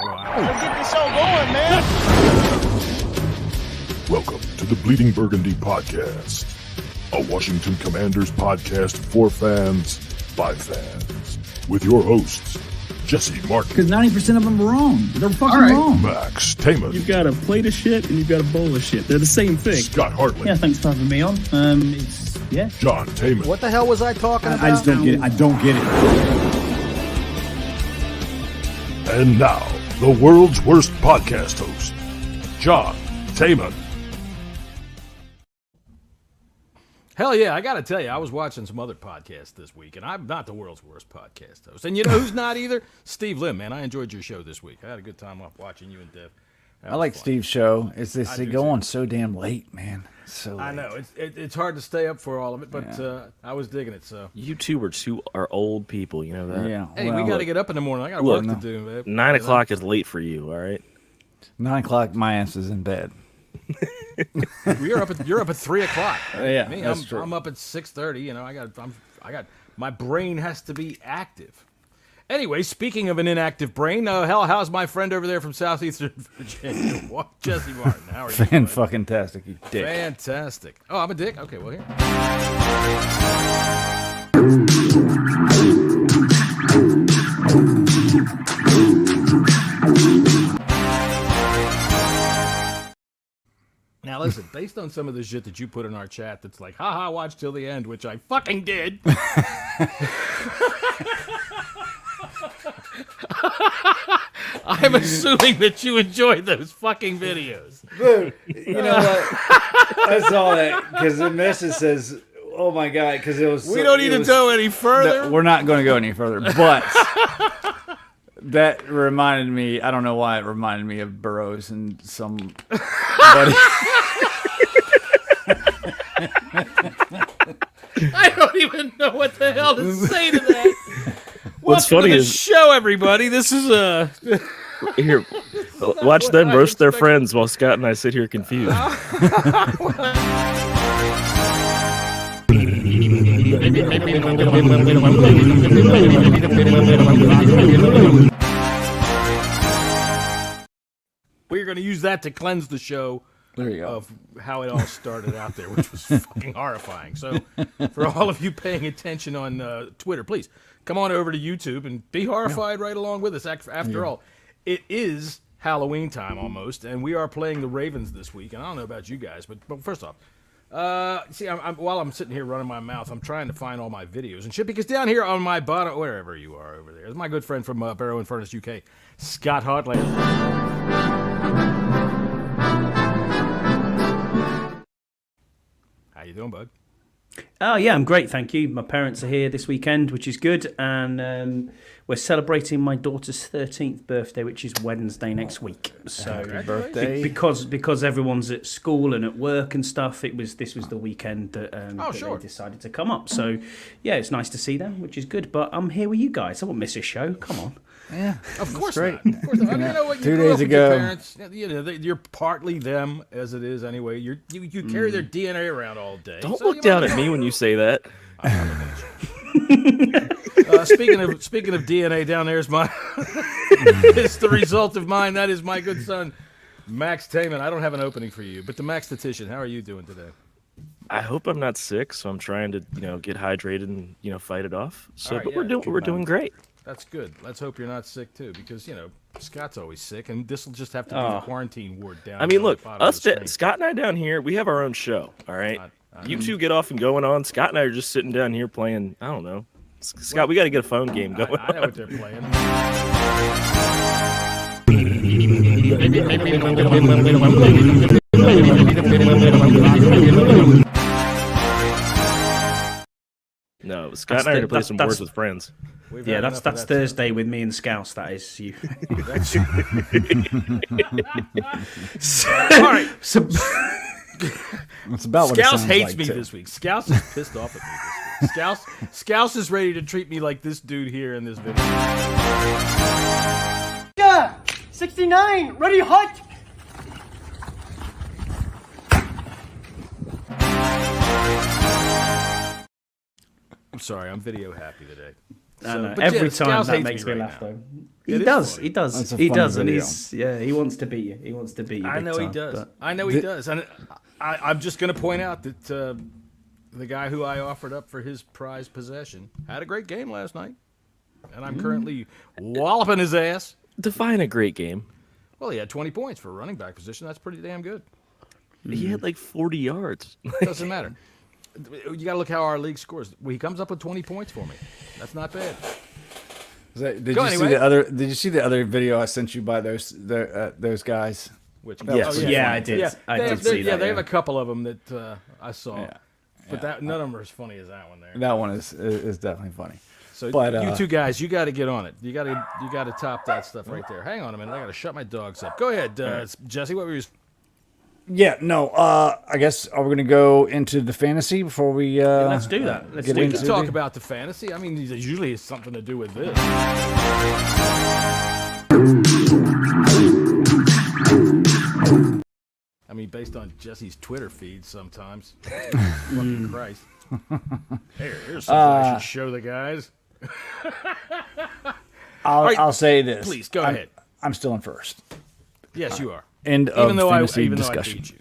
Let's get this show going, man. Welcome to the Bleeding Burgundy Podcast, a Washington Commanders podcast for fans, by fans, with your hosts, Jessy Martin. Because 90% of them are wrong. They're fucking wrong. Max Taman. You've got a plate of shit and you've got a bowl of shit. They're the same thing. Scott Hartley. Yeah, thanks for having me on. John Taman. What the hell was I talking about? I just don't get it. I don't get it. And now, the world's worst podcast host, John Taman. Hell yeah, I got to tell you, I was watching some other podcasts this week, and I'm not the world's worst podcast host. And you know who's not either? Steve Lim, man. I enjoyed your show this week. I had a good time watching you and Dev. I like Steve's show. It's this they go on so damn late, man. So late. I know. It's hard to stay up for all of it, but I was digging it. So You two are old people, you know that? Yeah. hey, well, we got to get up in the morning. I got work to do, man. 9 o'clock is late for you, all right? 9 o'clock, my ass is in bed. You're up at 3 o'clock. Yeah, Me, that's true. I'm up at 6:30. You know, I got my brain has to be active. Anyway, speaking of an inactive brain, how's my friend over there from southeastern Virginia, Jessy Martin? How are you? Fan-fucking-tastic, you dick. Fantastic. Oh, I'm a dick? Okay, well, here. Now, listen, based on some of the shit that you put in our chat that's like, haha, watch till the end, which I fucking did. I'm assuming that you enjoyed those fucking videos. Dude, you know what? I saw that because the message says, oh my God, because it was... We don't need to go any further. No, we're not going to go any further, but... That reminded me, I don't know why it reminded me of Burroughs and somebody. I don't even know what the hell to say to that. What's Welcome funny to the is... show, everybody. This is Here, watch them roast their friends while Scott and I sit here confused. We're going to use that to cleanse the show. There you go. Of how it all started out there, which was fucking horrifying. So, for all of you paying attention on Twitter, please come on over to YouTube and be horrified right along with us. After all, it is Halloween time almost, and we are playing the Ravens this week. And I don't know about you guys, but first off, see, while I'm sitting here running my mouth, I'm trying to find all my videos and shit, because down here on my bottom, wherever you are over there, is my good friend from Barrow and Furnace, UK, Scott Hartley. How you doing, bud? Oh, yeah, I'm great, thank you. My parents are here this weekend, which is good, and we're celebrating my daughter's 13th birthday, which is Wednesday next week. So, Happy birthday. because everyone's at school and at work and stuff, this was the weekend that, that sure. they decided to come up. So, yeah, it's nice to see them, which is good. But I'm here with you guys. I won't miss a show. Come on. Yeah, Of course great. not. Of course not. You know what? You 2 grew days up with your ago. parents, you know, you're partly them as it is anyway. You carry their DNA around all day. Don't so look you down might- at me when you say that. Speaking of DNA, down there is my. It's the result of mine. That is my good son, Max Taman. I don't have an opening for you, but the Maxtatician. How are you doing today? I hope I'm not sick, so I'm trying to, get hydrated and, fight it off. So, All right, but yeah, we're doing great. That's good. Let's hope you're not sick too, because Scott's always sick, and this will just have to be the quarantine ward down. I mean, look, at the bottom of the screen. Scott and I down here, we have our own show, all right? You two get off and going on. Scott and I are just sitting down here playing, I don't know. Scott, we got to get a phone game going I know what they're playing. No, Scott and I are going to play some Words with Friends. We've Yeah, had that's enough of that Thursday with me and Scouse. That is you. All right. So, It's about what it Scouse sounds hates like, me too. this week. Scouse is pissed off at me this week. Scouse is ready to treat me like this dude here in this video. Yeah, 69, ready, hot. I'm sorry, I'm video happy today. I know. but Every yeah, time Scouse that hates makes me me right laugh now. though. It He is does. funny. He does. That's a He funny does, and video. he wants to beat you. He wants to beat you. I big know he time, does. but- I know he does. And I'm just going to point out that the guy who I offered up for his prized possession had a great game last night, and I'm currently walloping his ass. Define a great game. Well, he had 20 points for a running back position. That's pretty damn good. He had like 40 yards. Doesn't matter. You got to look how our league scores. Well, he comes up with 20 points for me. That's not bad. Did Go you see anyway. the other? Did you see the other video I sent you by those guys? Which Yes. Yeah, I did. I they did have, see yeah, that, they have yeah. a couple of them that I saw, Yeah. but that none of them are as funny as that one there. That one is definitely funny. So But, you two guys, you got to get on it. You got to top that stuff right there. Hang on a minute, I got to shut my dogs up. Go ahead, Jesse. What were you? Yeah, no. I guess are we going to go into the fantasy before we? Let's do that. Let's get do We into can it? talk about the fantasy. I mean, it usually has something to do with this. I mean, based on Jesse's Twitter feed, sometimes. Fucking Christ. Here's something I should show the guys. right, I'll say this. Please go ahead. I'm still in first. Yes, you are. End of Even though fantasy I discussion. beat you.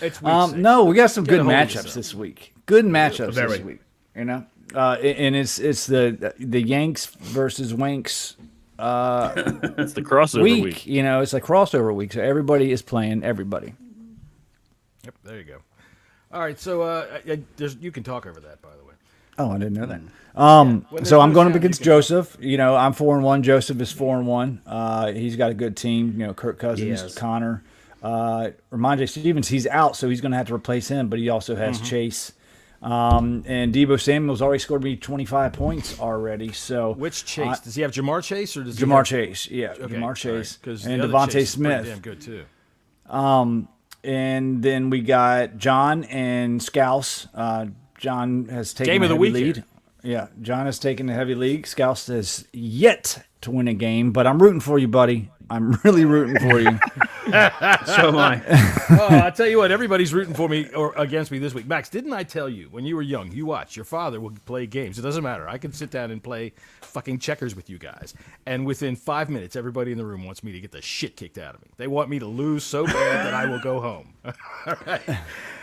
It's week 6. No, we got some Get a good hold of matchups yourself. this week. Good matchups Very. this week. You know, and it's the Yanks versus Wanks That's the crossover week. You know, it's a crossover week, so everybody is playing everybody. Yep, there you go. All right, so you can talk over that, by the way. Oh, I didn't know that. When there's So I'm no going up sound, against you can- Joseph. You know, I'm 4-1. Joseph is 4-1. He's got a good team. You know, Kirk Cousins, Yes. Connor, Ramondre Stevens. He's out, so he's going to have to replace him. But he also has Chase, and Deebo Samuel's already scored me 25 points already. So Which Chase? Does he have Jamar Chase or does he Jamar have... Chase, yeah, Okay, Jamar Chase, because and Devontae Chase is pretty Smith. damn good too. And then we got John and Scouse. John has taken Game a of the heavy week lead. here. Yeah, John has taken the heavy lead. Scouse has yet to win a game, but I'm rooting for you, buddy. I'm really rooting for you. So am I. Oh, I tell you what, everybody's rooting for me or against me this week. Max, didn't I tell you when you were young, you watch, your father will play games. It doesn't matter. I can sit down and play fucking checkers with you guys. And within 5 minutes, everybody in the room wants me to get the shit kicked out of me. They want me to lose so bad that I will go home. All right.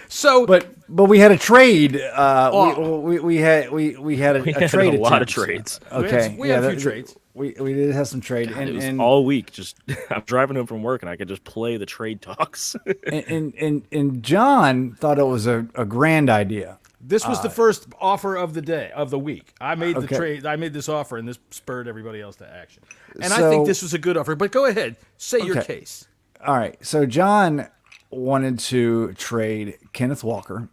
So, But we had a trade. Oh. We had a We had trade. a lot of attempts. trades. Okay, we had a few that- trades. We did have some trade, It was and all week. Just I'm driving home from work and I could just play the trade talks. and John thought it was a grand idea. this was the first offer of the day, of the week. I made the Okay. trade. I made this offer, and this spurred everybody else to action. And I So- think this was a good offer. But go ahead. Say your Okay. case. All right, so John wanted to trade Kenneth Walker,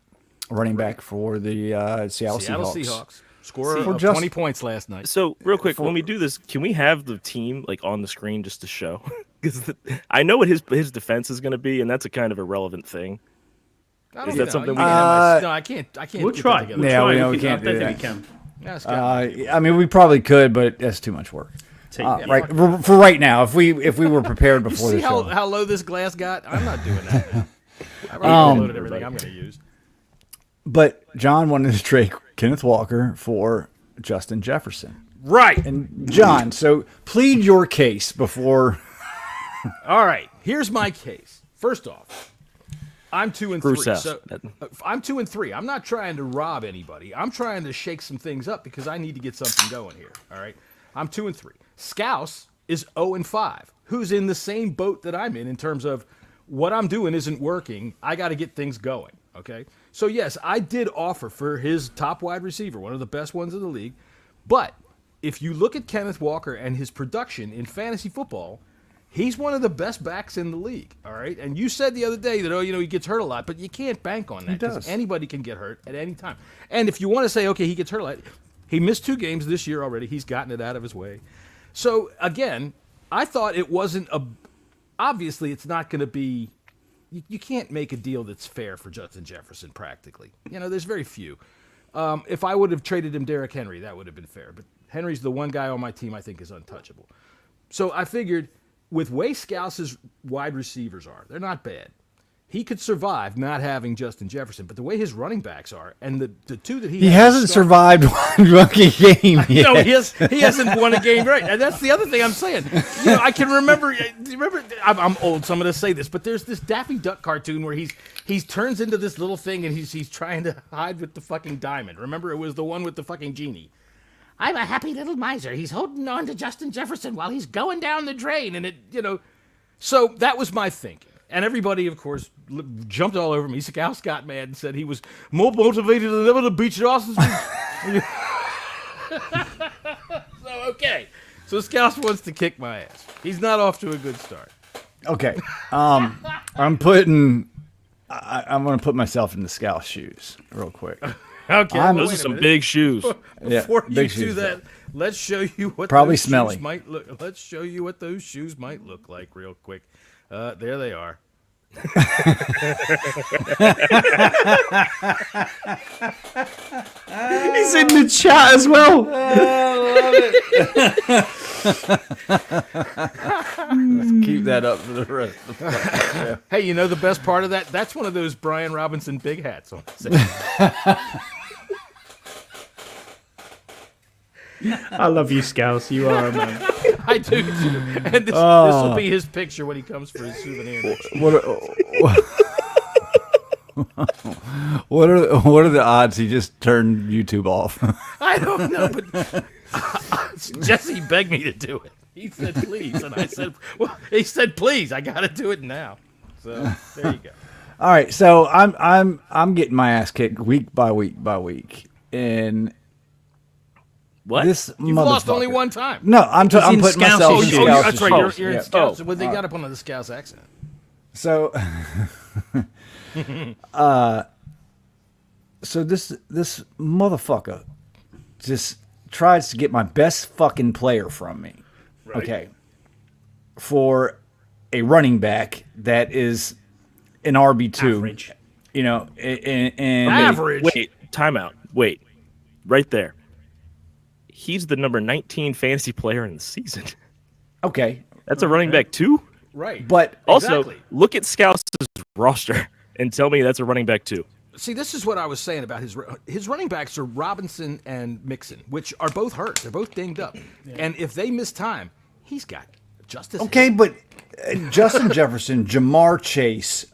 running back for the Seattle Seahawks. Score For of just- 20 points last night. So real quick, when we do this, can we have the team like on the screen just to show? Because I know what his defense is going to be, and that's a kind of irrelevant thing. I don't Is know. that something You we can can- have no, I can't. We'll get try. that together. We'll Yeah, try. we know we can- can't I do don't that. think we can. Yeah, it's gotta I mean, we probably could, but that's too much work. Right for right now. If we were prepared You before see the show. how low this glass got? I'm not doing that. I've already loaded everything I'm going to use. But John wanted to trade Kenneth Walker for Justin Jefferson. Right. And John, so plead your case before. All right. Here's my case. First off, I'm 2-3. Bruce F. So I'm 2-3. I'm not trying to rob anybody. I'm trying to shake some things up because I need to get something going here. All right. I'm 2-3. Scouse is 0-5. Who's in the same boat that I'm in terms of what I'm doing isn't working. I got to get things going. Okay. So yes, I did offer for his top wide receiver, one of the best ones in the league. But if you look at Kenneth Walker and his production in fantasy football, he's one of the best backs in the league, all right? And you said the other day that, he gets hurt a lot, but you can't bank on that because does. anybody can get hurt at any time. And if you want to say, okay, he gets hurt a lot, he missed 2 games this year already. He's gotten it out of his way. So, again, I thought it wasn't obviously it's not going to be, you can't make a deal that's fair for Justin Jefferson practically. There's very few. If I would have traded him Derrick Henry, that would have been fair. But Henry's the one guy on my team I think is untouchable. So I figured with way Scouse's wide receivers are, they're not bad. he could survive not having Justin Jefferson. But the way his running backs are, and the two that He hasn't survived one rookie game yet. No, he hasn't won a game, right? And that's the other thing I'm saying. You know, I can remember. I'm old, so I'm going to say this, but there's this Daffy Duck cartoon where he turns into this little thing and he's trying to hide with the fucking diamond. Remember, it was the one with the fucking genie. I'm a happy little miser. He's holding on to Justin Jefferson while he's going down the drain, and So that was my thinking. And everybody, of course, jumped all over me. Scouse got mad and said he was more motivated than ever to beat Dawson's. So, okay. So Scouse wants to kick my ass. He's not off to a good start. Okay. I'm going to put myself in the Scouse shoes real quick. Okay. Those are some big shoes. Before you big do shoes, that, let's show you what Probably those smelly. shoes might look. Let's show you what those shoes might look like real quick. There they are. He's in the chat as well. Let's keep that up for the rest of the podcast. Hey, you know the best part of that? That's one of those Brian Robinson big hats on. I love you, Scouse. You are a man. I do too. And this will be his picture when he comes for his souvenir. What are the odds he just turned YouTube off? I don't know, but Jesse begged me to do it. He said please, and I said, well, he said please. I got to do it now. So there you go. All right, so I'm getting my ass kicked week by week by week, and What? this You've lost motherfucker- only one time. No, I'm in putting myself Scouse in shoes. Scouse's That's right. shoes. You're in Yeah. Scouse. Well, they got up on the Scouse accent. So, so this motherfucker just tries to get my best fucking player from me. Right. Okay. For a running back that is an RB2. Average. You know, and Average. Wait, timeout. Wait, right there. He's the number 19 fantasy player in the season. Okay. That's a running back too. Right. But Also, Exactly. look at Scouse's roster and tell me that's a running back too. See, this is what I was saying about his running backs are Robinson and Mixon, which are both hurt. They're both dinged up. And if they miss time, he's got justice. okay, but Justin Jefferson, Jamar Chase,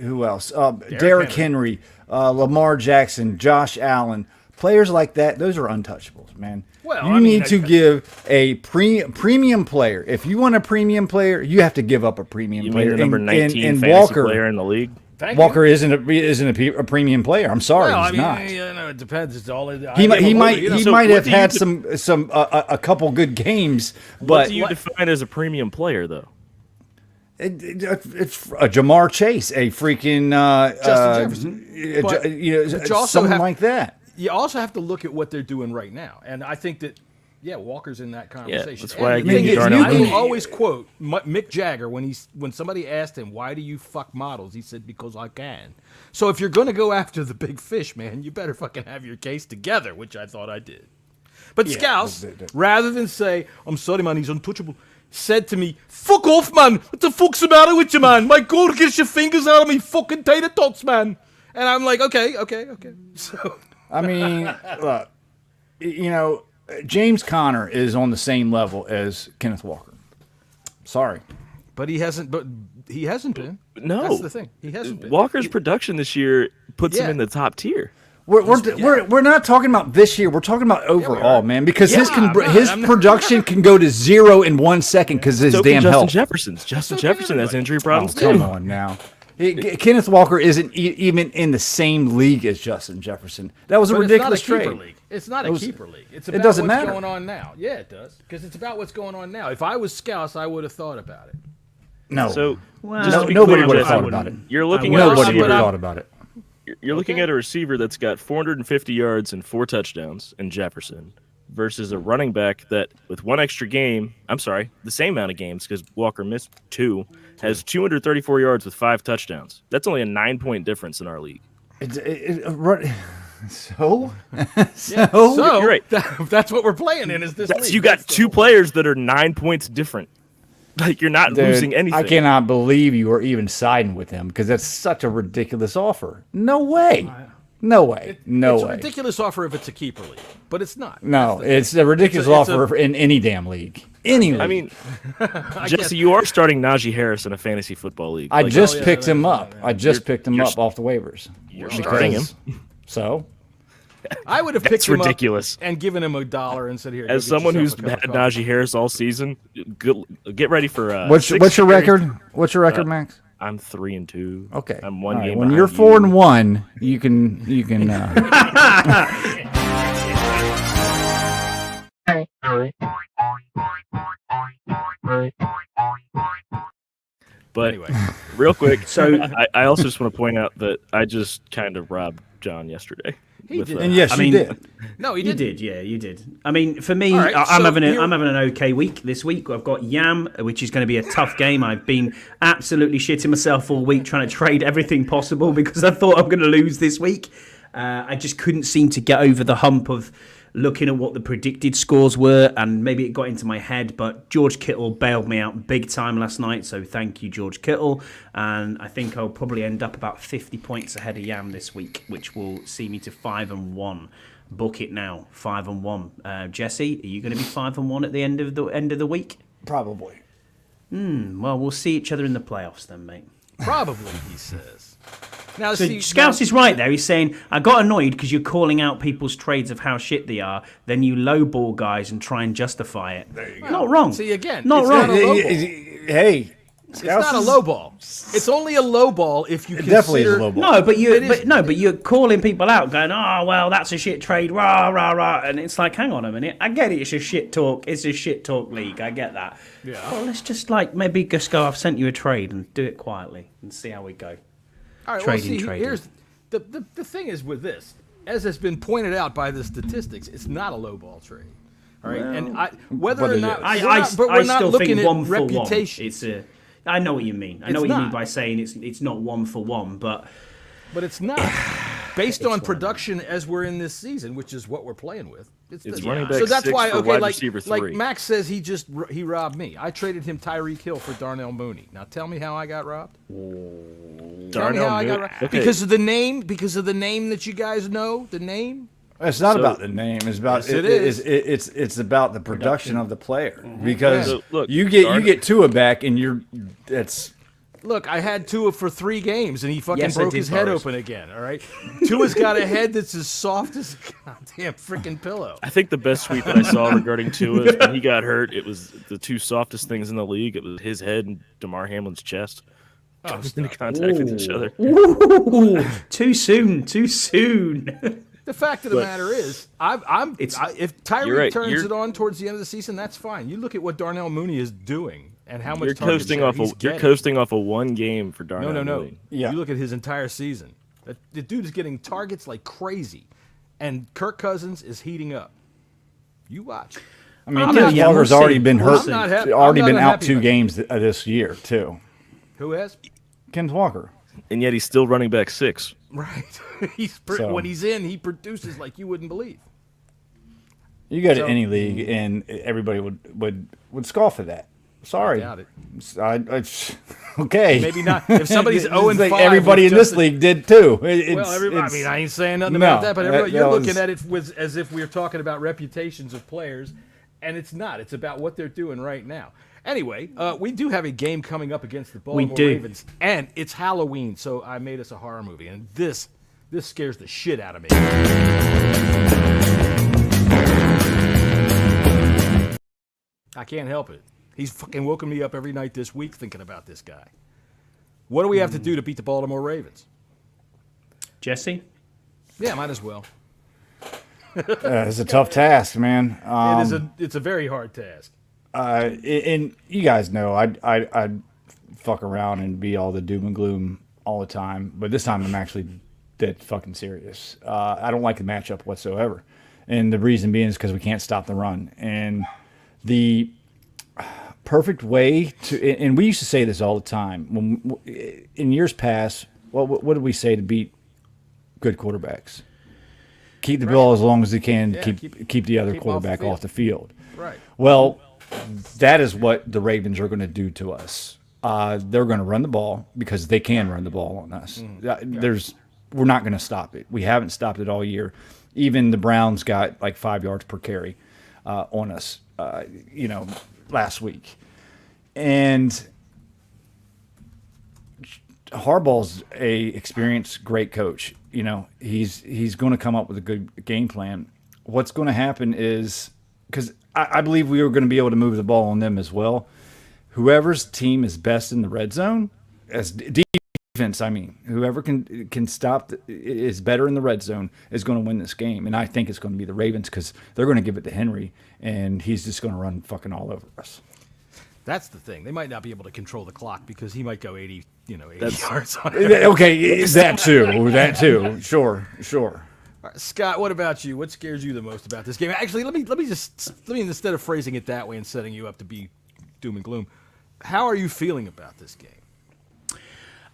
who else? Derrick Henry, Lamar Jackson, Josh Allen, players like that. Those are untouchables, man. Well, you I mean, need to give a premium player. If you want a premium player, you have to give up a premium You player. mean the number 19 and fantasy Walker, player in the league? Thank Walker isn't a premium player. I'm sorry, Well, I he's mean, not. you know, it depends. It's all. He might So might what have do you had de- some a couple good games, What but do you define as a premium player, though? it's a Jamar Chase, a freaking Justin Jefferson. But you also something have- like that. You also have to look at what they're doing right now, and I think that Walker's in that conversation. that's why I And give the you thing is, Darnell I will Mooney. always quote Mick Jagger when somebody asked him, "Why do you fuck models?" He said, "Because I can." So if you're going to go after the big fish, man, you better fucking have your case together, which I thought I did. But Scouse, rather than say, "I'm sorry, man, he's untouchable," said to me, "Fuck off, man! What the fuck's the matter with you, man? My God, get your fingers out of me fucking tater tots, man!" And I'm like, okay. So. I mean, look, you know, James Conner is on the same level as Kenneth Walker. Sorry. But he hasn't been. No, That's the thing. He hasn't been. Walker's production this year puts him Yeah. in the top tier. We're not talking about this year. We're talking about overall, man, because his I'm not- production can go to 0 in 1 second because his So can damn Justin health. Jefferson's. Justin Jefferson has injury problems Come too. on now. Kenneth Walker isn't even in the same league as Justin Jefferson. That was a But ridiculous it's not a keeper trade. league. It's not a keeper league. It's it about doesn't what's matter. going on now. Yeah, it does. Because it's about what's going on now. If I was Scouse, I would have thought about it. No, So Well, just to be nobody clear, would have Jesse, thought about it. You're looking at a Nobody would receiver. have thought about it. You're looking at a receiver that's got 450 yards and 4 touchdowns in Jefferson versus a running back that, with one extra game, the same amount of games because Walker missed 2, has 234 yards with 5 touchdowns. That's only a 9-point difference in our league. So, You're right. That's what we're playing in. Is this league? You got That's the 2 whole- players that are 9 points different. Like, you're not Dude, losing anything. I cannot believe you are even siding with him because that's such a ridiculous offer. No way. No way. No It's way. a ridiculous offer if it's a keeper league, but it's not. No, That's the thing. it's a ridiculous It's a- offer in any damn league. Any league. I mean, Jesse, you are starting Najee Harris in a fantasy football league. I Like, just picked him up. I just picked him you're- up off the waivers. you're starting him. So, I would have That's picked him ridiculous. up and given him $1 and said, "Here." go As get someone who's yourself a cup had of coffee." Najee Harris all season, get ready for what's your scary- record? What's your record, Max? I'm 3-2. Okay. I'm one All right, game. when behind you're you. 4-1, you can. But Anyway. real quick, So- I also just want to point out that I just kind of robbed John yesterday. He did. And yes, I you mean, did. No, he You didn't. did, yeah, you did. I mean, for me, All right, I'm so having here- I'm having an okay week this week. I've got Yam, which is going to be a tough game. I've been absolutely shitting myself all week trying to trade everything possible because I thought I'm going to lose this week. I just couldn't seem to get over the hump of looking at what the predicted scores were, and maybe it got into my head, but George Kittle bailed me out big time last night, so thank you, George Kittle. And I think I'll probably end up about 50 points ahead of Yam this week, which will see me to 5-1. Book it now, 5-1. Jesse, are you going to be 5-1 at the end of the week? Probably. Well, we'll see each other in the playoffs then, mate. Probably, he says. Now, So see, Scouse is right there. He's saying, I got annoyed because you're calling out people's trades of how shit they are, then you lowball guys and try and justify it. Not wrong. See, again, not it's wrong. not a low ball. Hey, It's not a low ball. It's only a low ball if you It consider. definitely is a low ball. No, but It is- but you're calling people out, going, "Oh, well, that's a shit trade, rah rah rah," and it's like, hang on a minute, I get it, it's a shit talk, it's a shit talk league, I get that. Yeah. Well, let's just maybe just go. I've sent you a trade and do it quietly and see how we go. All right, Trading. here's the thing is with this, as has been pointed out by the statistics, it's not a low ball trade. All right, and whether but or it not is. but we're I not still looking think at 1 for 1. reputation. It's a. I know what you mean. I know It's what you mean not. by saying it's not 1 for 1, but But it's not based on production as we're in this season, which is what we're playing with. It's the- running back so that's 6 why for okay, wide like receiver like 3. Max says he robbed me. I traded him Tyreek Hill for Darnell Mooney. Now tell me how I got robbed. Tell me how I got robbed. Okay. Because of the name that you guys know, the name. It's not So- about the name. It's about Yes, it is. It's about the production of the player because So, look, you get Tua back and it's Look, I had Tua for 3 games, and he fucking Yes, I broke did, his head Boris. open again, all right? Tua's got a head that's as soft as a goddamn freaking pillow. I think the best tweet that I saw regarding Tua is when he got hurt, it was the two softest things in the league. It was his head and DeMar Hamlin's chest. Coming into contact with each other. ooh, too soon. The fact of the matter is, if You're Tyreek right, turns you're- it on towards the end of the season, that's fine. You look at what Darnell Mooney is doing and how much You're target coasting share off he's a you're getting. coasting off a one game for Darnell. No. Mooney. Yeah. You look at his entire season. The dude is getting targets like crazy, and Kirk Cousins is heating up. You watch. I mean, I'm Kenneth not- yeah, Walker's we'll already see. been We'll hurt. see. I'm not Already been out unhappy 2 about it. games this year too. Who has? Kenneth Walker. And yet he's still running back 6. Right. So- When he's in, he produces like you wouldn't believe. You go to So- any league and everybody would scoff at that. Sorry. Doubt it. Okay. Maybe not. If somebody's It's 0 and like 5, everybody in this league did too. Well, I mean, I ain't saying nothing No, about that, but everybody, that you're was- looking at it as if we were talking about reputations of players, and it's not. It's about what they're doing right now. Anyway, we do have a game coming up against the Baltimore do. Ravens, and it's Halloween, so I made us a horror movie, and this scares the shit out of me. I can't help it. He's fucking woken me up every night this week thinking about this guy. What do we have to do to beat the Baltimore Ravens? Jesse? Yeah, might as well. It's a tough task, man. It's a very hard task. And you guys know I'd fuck around and be all the doom and gloom all the time, but this time I'm actually dead fucking serious. I don't like the matchup whatsoever, and the reason being is because we can't stop the run. And the perfect way to, and we used to say this all the time when in years past. What did we say to beat good quarterbacks? Keep the ball as long as they can. Yeah, keep the other keep off the quarterback field. off the field. Right. Well, that is what the Ravens are going to do to us. They're going to run the ball because they can run the ball on us. We're not going to stop it. We haven't stopped it all year. Even the Browns got like 5 yards per carry on us, last week. And Harbaugh's a experienced, great coach. He's going to come up with a good game plan. What's going to happen is, because I believe we are going to be able to move the ball on them as well. Whoever's team is best in the red zone, as defense, whoever can stop is better in the red zone is going to win this game. And I think it's going to be the Ravens because they're going to give it to Henry, and he's just going to run fucking all over us. That's the thing. They might not be able to control the clock because he might go 80 yards on it. Okay, that too. Sure. All right, Scott, what about you? What scares you the most about this game? Actually, let me instead of phrasing it that way and setting you up to be doom and gloom, how are you feeling about this game?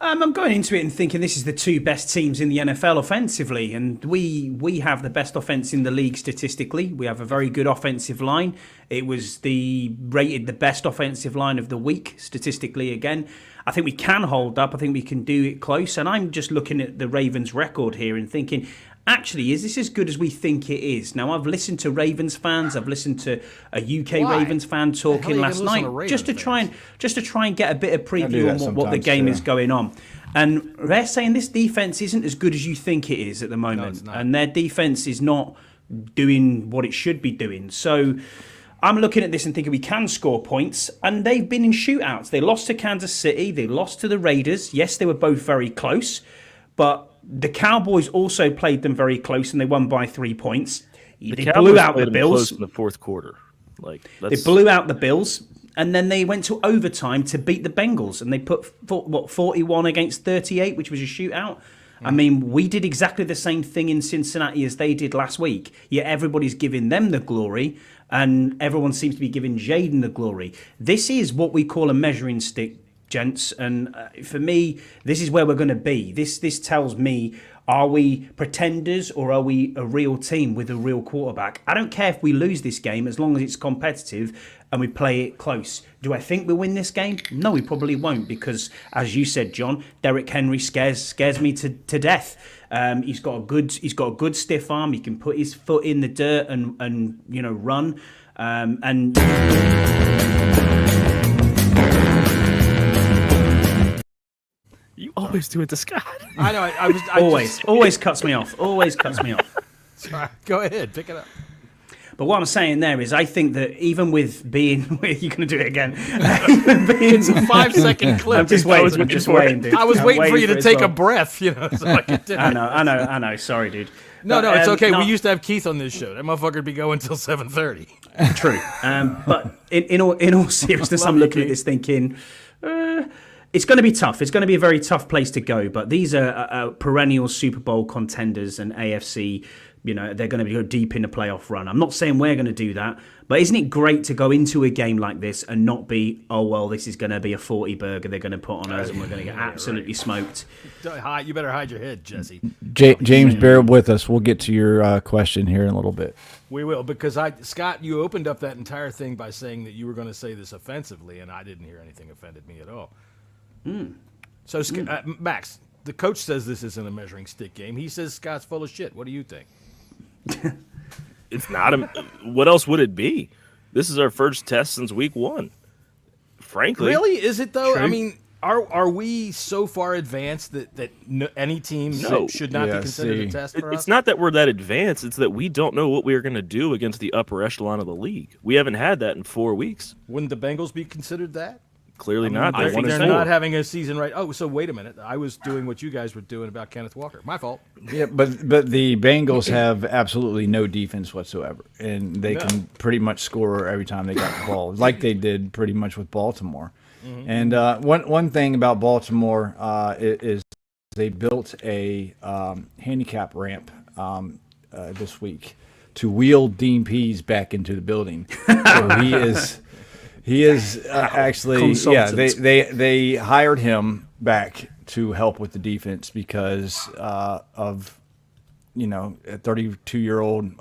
I'm going into it and thinking this is the two best teams in the NFL offensively, and we have the best offense in the league statistically. We have a very good offensive line. It was rated the best offensive line of the week statistically again. I think we can hold up. I think we can do it close, and I'm just looking at the Ravens' record here and thinking, actually, is this as good as we think it is? Now, I've listened to Ravens fans. I've listened to a UK Ravens fan talking last night just to try and get a bit of preview on what the game is going on. And they're saying this defense isn't as good as you think it is at the moment, no, it's not. And their defense is not doing what it should be doing. So I'm looking at this and thinking we can score points, and they've been in shootouts. They lost to Kansas City. They lost to the Raiders. Yes, they were both very close, but the Cowboys also played them very close, and they won by 3 points. They blew out the Bills in the fourth quarter. They blew out the Bills, and then they went to overtime to beat the Bengals, and they put 41 against 38, which was a shootout. I mean, we did exactly the same thing in Cincinnati as they did last week. Yet everybody's giving them the glory, and everyone seems to be giving Jaden the glory. This is what we call a measuring stick, gents, and for me, this is where we're going to be. This tells me, are we pretenders or are we a real team with a real quarterback? I don't care if we lose this game as long as it's competitive and we play it close. Do I think we'll win this game? No, we probably won't, because as you said, John, Derrick Henry scares me to death. He's got a good stiff arm. He can put his foot in the dirt and run. And You always do it to Scott. I know. always cuts me off. Always cuts me off. Sorry, go ahead, pick it up. But what I'm saying there is, I think that even with being, you're going to do it again. It's a 5-second clip. I'm just waiting, dude. I was waiting for you to take a a breath, so I could do it. I know. Sorry, dude. No, it's okay. We used to have Keith on this show. That motherfucker would be going until 7:30. True. But in all seriousness, I'm looking at this thinking, it's going to be tough. It's going to be a very tough place to go. But these are perennial Super Bowl contenders and AFC. They're going to go deep in the playoff run. I'm not saying we're going to do that, but isn't it great to go into a game like this and not be, oh, well, this is going to be a 40 burger they're going to put on us and we're going to get absolutely smoked. You better hide your head, Jesse. James, bear with us. We'll get to your question here in a little bit. We will, because Scott, you opened up that entire thing by saying that you were going to say this offensively, and I didn't hear anything offended me at all. So, Max, the coach says this isn't a measuring stick game. He says Scott's full of shit. What do you think? It's not. What else would it be? This is our first test since week 1. Frankly, really, is it though? True. I mean, are we so far advanced that any team should not be considered a test for us? It's not that we're that advanced. It's that we don't know what we are going to do against the upper echelon of the league. We haven't had that in 4 weeks. Wouldn't the Bengals be considered that? Clearly not. I think they're not having a season right. Oh, so wait a minute. I was doing what you guys were doing about Kenneth Walker. My fault. Yeah, but the Bengals have absolutely no defense whatsoever, and they can pretty much score every time they got the ball, like they did pretty much with Baltimore. And one thing about Baltimore is they built a handicap ramp this week to wheel Dean Pease back into the building. So he is actually, they hired him back to help with the defense because of, a 32-year-old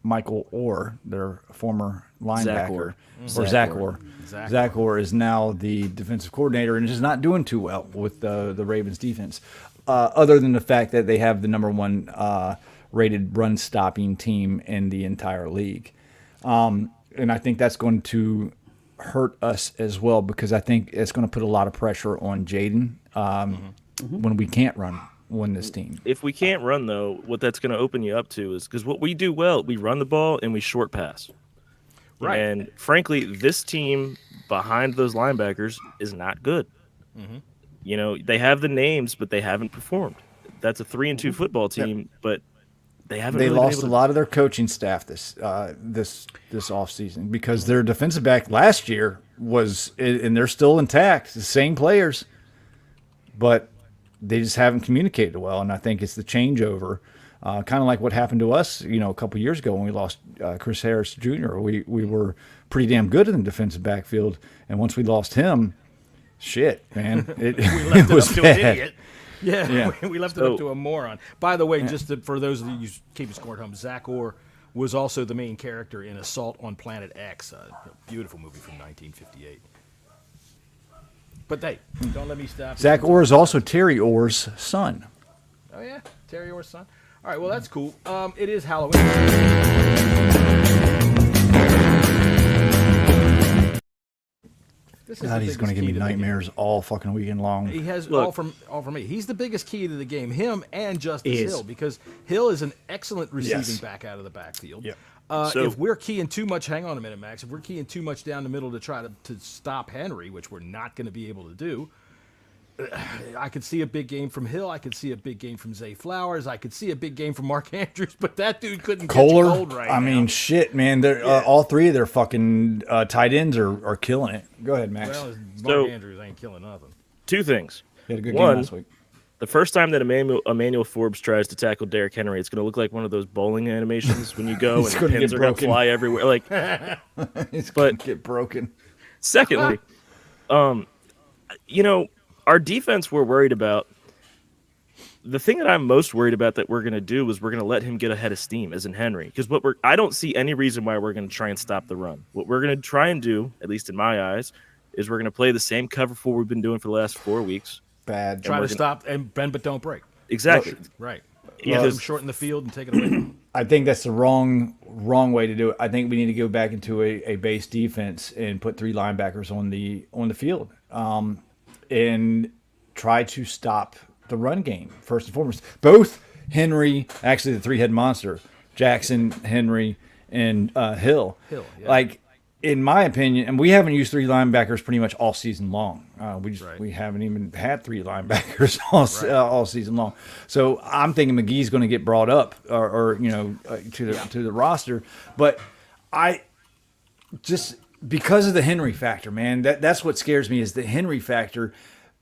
Michael Orr, their former linebacker, or Zach Orr. Zach Orr is now the defensive coordinator and is not doing too well with the Ravens defense, other than the fact that they have the number one rated run stopping team in the entire league. And I think that's going to hurt us as well, because I think it's going to put a lot of pressure on Jaden when we can't win this team. If we can't run, though, what that's going to open you up to is, because what we do well, we run the ball and we short pass. Right. And frankly, this team behind those linebackers is not good. You know, they have the names, but they haven't performed. That's a 3-2 football team, but they haven't. They really lost a lot of their coaching staff this offseason, because their defensive back last year was, and they're still intact, the same players, but they just haven't communicated well. And I think it's the changeover. Kind of like what happened to us, you know, a couple years ago when we lost Chris Harris Jr. We were pretty damn good in the defensive backfield, and once we lost him, shit, man, it was to bad. an idiot. Yeah. We left it up to a moron. By the way, for those of you keeping score at home, Zach Orr was also the main character in Assault on Planet X, a beautiful movie from 1958. But don't let me stop. Zach Orr is also Terry Orr's son. Oh yeah, Terry Orr's son. All right, well, that's cool. It is Halloween. God, he's going to give me nightmares all fucking weekend long. He has all from me. He's the biggest key to the game, him and Justice Hill, because Hill is an excellent receiving back out of the backfield. Yeah. If we're keying too much, hang on a minute, Max. If we're keying too much down the middle to try to stop Henry, which we're not going to be able to do, I could see a big game from Hill. I could see a big game from Zay Flowers. I could see a big game from Mark Andrews, but that dude couldn't catch a cold right now. I mean, shit, man. All three of their fucking tight ends are killing it. Go ahead, Max. Well, Mark Andrews ain't killing nothing. Two things. He had a good One, game last week. the first time that Emmanuel Forbes tries to tackle Derrick Henry, it's going to look like one of those bowling animations when you go and the pins are going to fly everywhere. Like, it's going to get broken. Secondly, you know, our defense we're worried about. The thing that I'm most worried about that we're going to do is we're going to let him get ahead of steam, as in Henry. Because I don't see any reason why we're going to try and stop the run. What we're going to try and do, at least in my eyes, is we're going to play the same cover 4 we've been doing for the last 4 weeks. Bad. Try to stop and bend but don't break. Exactly. Right. Yeah, Let him shorten the field and take it away. I think that's the wrong way to do it. I think we need to go back into a base defense and put 3 linebackers on the field, and try to stop the run game first and foremost. Both Henry, actually the 3-head monster, Jackson, Henry, and Hill. Yeah. Like, in my opinion, and we haven't used 3 linebackers pretty much all season long. We haven't even had 3 linebackers all season long. So I'm thinking McGee's going to get brought up, or to the roster. But I just, because of the Henry factor, man, that's what scares me, is the Henry factor.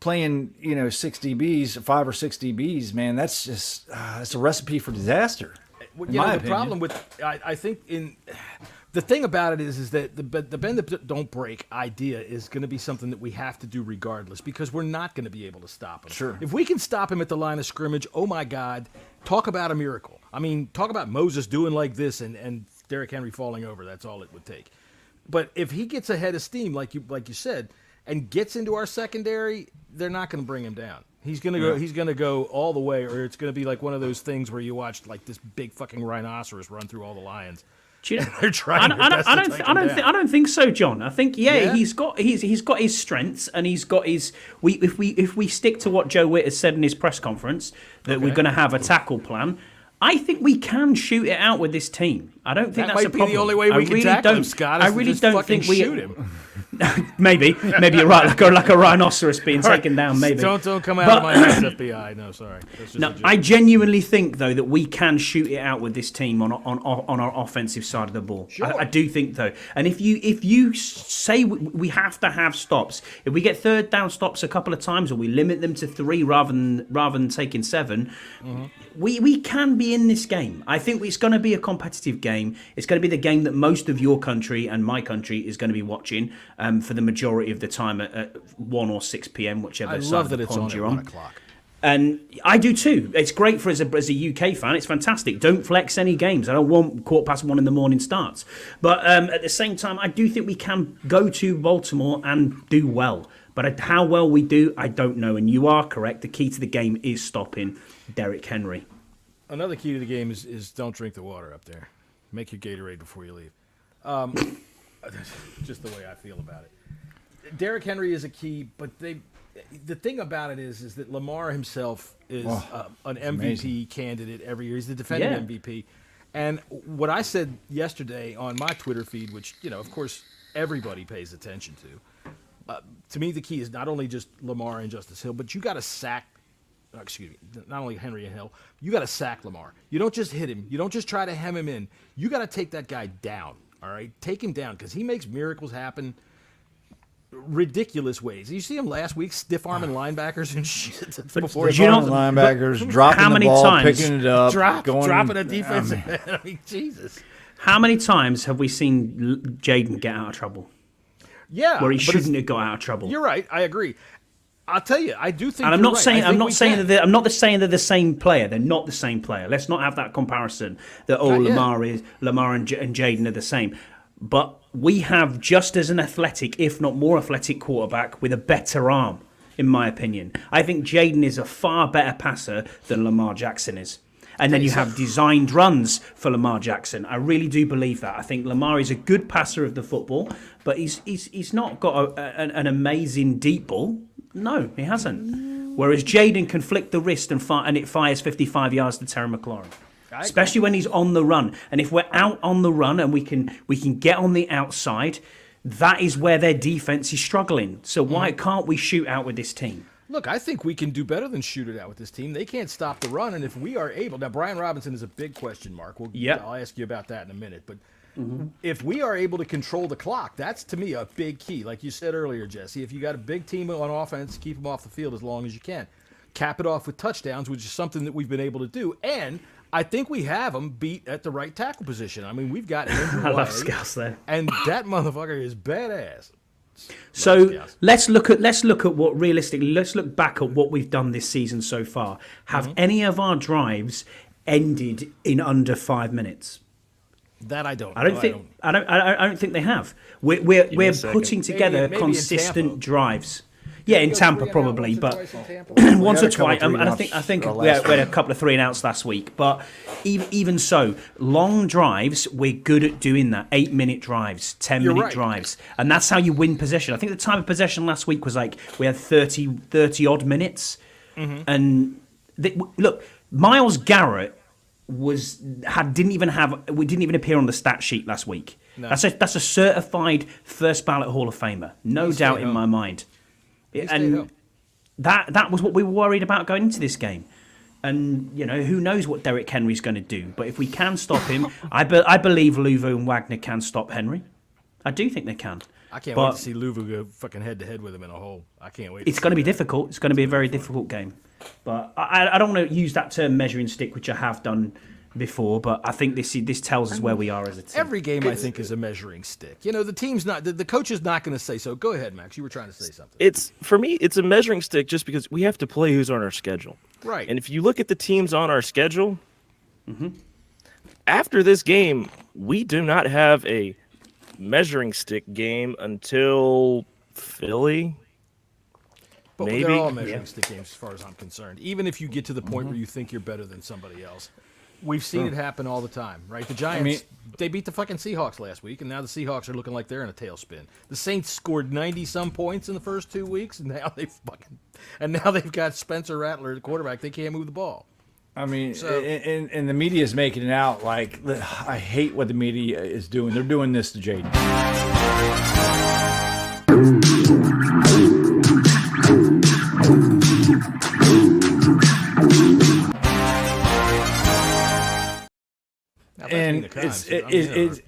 Playing 6 DBs, 5 or 6 DBs, man, that's just it's a recipe for disaster. The problem with I think the thing about it is that the bend but don't break idea is going to be something that we have to do regardless, because we're not going to be able to stop him. Sure. If we can stop him at the line of scrimmage, oh my God, talk about a miracle. I mean, talk about Moses doing like this and Derrick Henry falling over. That's all it would take. But if he gets ahead of steam, like you said, and gets into our secondary, they're not going to bring him down. He's going to go. He's going to go all the way, or it's going to be like one of those things where you watch like this big fucking rhinoceros run through all the lions. Do you know, they're trying. I don't think so, John. I think he's got his strengths, and he's got his. If we stick to what Joe Witt has said in his press conference, that we're going to have a tackle plan. I think we can shoot it out with this team. I don't think that's a problem. That might be the only way we can tackle him, Scott. I really don't think we shoot him. maybe you're right, like a rhinoceros being taken down. Maybe don't come out of my ass, FBI. No, sorry. No, I genuinely think though that we can shoot it out with this team on our offensive side of the ball. Sure. I do think though, and if you say we have to have stops, if we get third down stops a couple of times, or we limit them to 3 rather than taking 7, we can be in this game. I think it's going to be a competitive game. It's going to be the game that most of your country and my country is going to be watching. For the majority of the time at 1 or 6 p.m., whichever I side love of that the it's pond on you're at on. 1 o'clock. And I do too. It's great for as a UK fan. It's fantastic. Don't flex any games. I don't want 1:15 in the morning starts. But at the same time, I do think we can go to Baltimore and do well. But how well we do, I don't know. And you are correct. The key to the game is stopping Derrick Henry. Another key to the game is don't drink the water up there. Make your Gatorade before you leave. Just the way I feel about it. Derrick Henry is a key, but the thing about it is that Lamar himself is an MVP amazing. candidate every year. He's the defending MVP. And what I said yesterday on my Twitter feed, which, of course, everybody pays attention to me, the key is not only just Lamar and Justice Hill, but you got to sack, not only Henry and Hill, you got to sack Lamar. You don't just hit him. You don't just try to hem him in. You got to take that guy down, all right? Take him down because he makes miracles happen ridiculous ways. You see him last week stiff-arming linebackers and shit. Before linebackers dropping how many the ball, times? picking it up, dropping a defensive end. I mean, Jesus. How many times have we seen Jaden get out of trouble? Yeah, where he shouldn't have got out of trouble. You're right. I agree. I'll tell you, I do think. And I'm not saying that they're the same player. They're not the same player. Let's not have that comparison. That Lamar and Jaden are the same. But we have just as an athletic, if not more athletic, quarterback with a better arm, in my opinion. I think Jaden is a far better passer than Lamar Jackson is. And then you have designed runs for Lamar Jackson. I really do believe that. I think Lamar is a good passer of the football, but he's not got an amazing deep ball. No, he hasn't. Whereas Jaden can flick the wrist and it fires 55 yards to Terry McLaurin. Especially when he's on the run. And if we're out on the run and we can get on the outside, that is where their defense is struggling. So why can't we shoot out with this team? Look, I think we can do better than shoot it out with this team. They can't stop the run, and if we are able... Now, Brian Robinson is a big question mark. I'll ask you about that in a minute. But if we are able to control the clock, that's, to me, a big key. Like you said earlier, Jesse, if you got a big team on offense, keep them off the field as long as you can. Cap it off with touchdowns, which is something that we've been able to do. And I think we have them beat at the right tackle position. I mean, we've got Andrew I love White, Scouts there. and that motherfucker is badass. So let's look at what realistically. Let's look back at what we've done this season so far. Have any of our drives ended in under 5 minutes? That I don't. I don't think they have. We're putting together maybe consistent drives. Yeah, in Tampa probably, but once or twice. And I think we had a couple of 3 and outs last week. But even so, long drives, we're good at doing that. 8-minute drives, 10-minute drives, and that's how you win possession. I think the time of possession last week was like we had 30 odd minutes. And look, Myles Garrett didn't even appear on the stat sheet last week. No. That's a certified first ballot Hall of Famer, no doubt in my mind. And that was what we were worried about going into this game. And, who knows what Derrick Henry's going to do. But if we can stop him, I believe Luvu and Wagner can stop Henry. I do think they can. I can't wait to see Luvu go fucking head-to-head with him in a hole. I can't wait. It's going to be difficult. It's going to be a very difficult game. But I don't want to use that term measuring stick, which I have done before, but I think this tells us where we are as a team. Every game, I think, is a measuring stick. The team's not, the coach is not going to say so. Go ahead, Max. You were trying to say something. For me, it's a measuring stick just because we have to play who's on our schedule. Right. And if you look at the teams on our schedule, after this game, we do not have a measuring stick game until Philly. But maybe. they're all measuring stick games as far as I'm concerned. Even if you get to the point where you think you're better than somebody else. We've seen it happen all the time, right? The Giants, they beat the fucking Seahawks last week, and now the Seahawks are looking like they're in a tailspin. The Saints scored 90-some points in the first 2 weeks, and now they've got Spencer Rattler, the quarterback. They can't move the ball. I mean, and the media is making it out like I hate what the media is doing. They're doing this to Jaden. And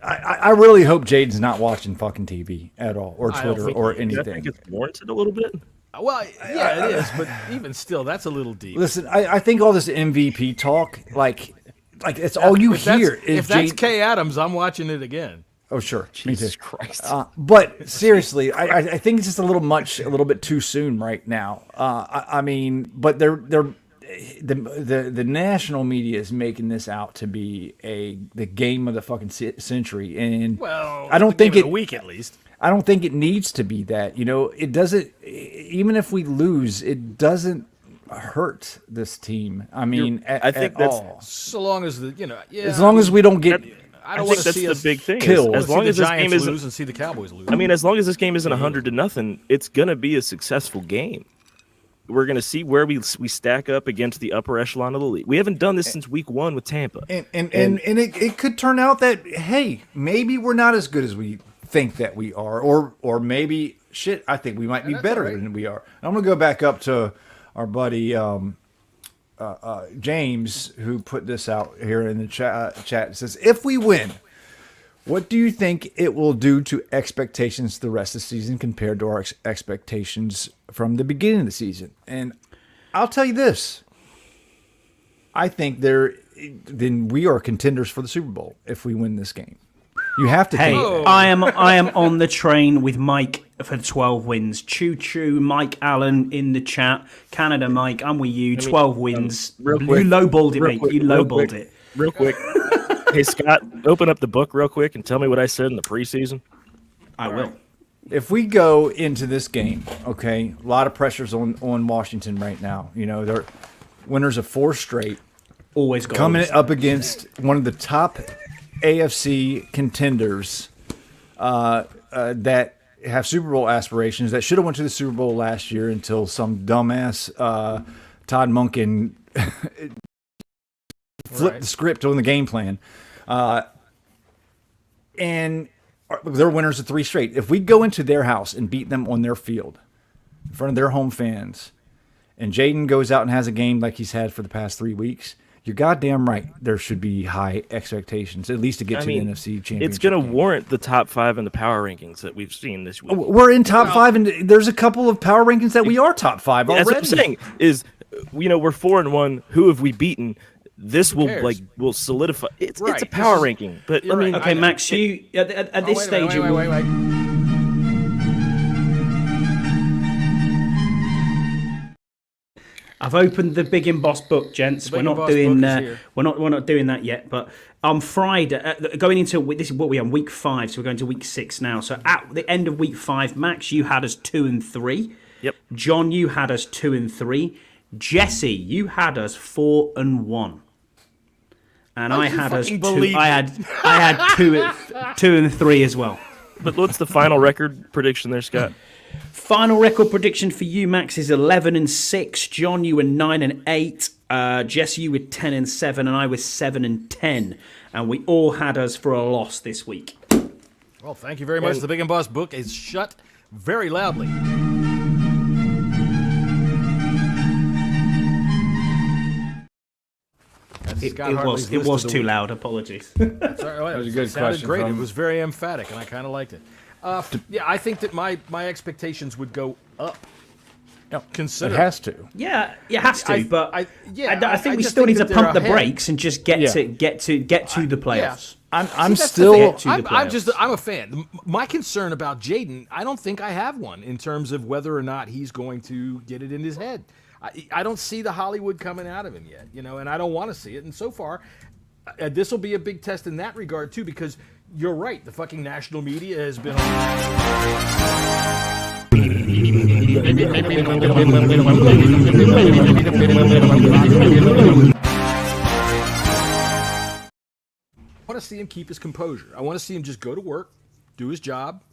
I really hope Jaden's not watching fucking TV at all, or Twitter, or anything. I think it's warranted a little bit. Well, yeah, it is, but even still, that's a little deep. Listen, I think all this MVP talk, like it's all you hear. If that's Kay Adams, I'm watching it again. Oh, sure. Jesus Christ. But seriously, I think it's just a little bit too soon right now. I mean, but they're the national media is making this out to be the game of the fucking century, and Well, I don't think a week at least. I don't think it needs to be that. It doesn't. Even if we lose, it doesn't hurt this team. I mean, I think at that's all. So long as As long as we don't get. I don't I want think to that's see the us big thing. killed. As long as the this game Giants isn't, lose and see the Cowboys lose. I mean, as long as this game isn't 100-0, it's gonna be a successful game. We're gonna see where we stack up against the upper echelon of the league. We haven't done this since week 1 with Tampa. And it could turn out that, hey, maybe we're not as good as we think that we are, or maybe shit, I think we might be better than we are. I'm gonna go back up to our buddy James, who put this out here in the chat. It says, if we win, what do you think it will do to expectations the rest of the season compared to our expectations from the beginning of the season? And I'll tell you this. I think then we are contenders for the Super Bowl if we win this game. You have to Hey, think that. I am on the train with Mike for 12 wins. Choo choo, Mike Allen in the chat. Canada, Mike, I'm with you. 12 wins. real You quick, lowballed it, real mate. quick, You real lowballed quick. it. Real quick. Hey, Scott, open up the book real quick and tell me what I said in the preseason. I will. If we go into this game, okay, a lot of pressures on Washington right now. They're winners of 4 straight, Always got coming up against one of the top AFC contenders that have Super Bowl aspirations, that should have went to the Super Bowl last year until some dumbass Todd Monken flipped the script on the game plan. And they're winners of 3 straight. If we go into their house and beat them on their field, in front of their home fans, and Jaden goes out and has a game like he's had for the past 3 weeks, you're goddamn right. There should be high expectations, at least to get to the NFC Championship. It's going to game. warrant the top 5 in the power rankings that we've seen this week. We're in top 5, and there's a couple of power rankings that we are top 5 already. That's what I'm saying. Is we're 4-1. Who have we beaten? This will solidify. It's a power ranking, but I mean, Okay, Max, you at this stage, Wait. I've opened the Big and Boss book, gents. We're Big and not Boss doing book is here. we're not doing that yet. But on Friday, going into this is what we are, week 5. So we're going to week 6 now. So at the end of week 5, Max, you had us 2-3. Yep. John, you had us 2-3. Jesse, you had us 4-1. And I had us I had 2-3 as well. But what's the final record prediction there, Scott? Final record prediction for you, Max, is 11-6. John, you were 9-8. Jesse, you were 10-7, and I was 7-10. And we all had us for a loss this week. Well, thank you very much. The Big and Boss book is shut very loudly. It was too loud. Apologies. That was a good sounded question great. from- It was very emphatic, and I kind of liked it. Yeah, I think that my expectations would go up. It Consider has to. Yeah, it has to. But I think we just still think need to that pump they're the ahead. brakes and just get to the playoffs. I'm See, that's the still. thing. to the I'm a fan. My concern about Jaden, I don't think I have one in terms of whether or not he's going to get it in his head. I don't see the Hollywood coming out of him yet, and I don't want to see it. And so far, this will be a big test in that regard too, because you're right. The fucking national media has been I want to see him keep his composure. I want to see him just go to work, do his job.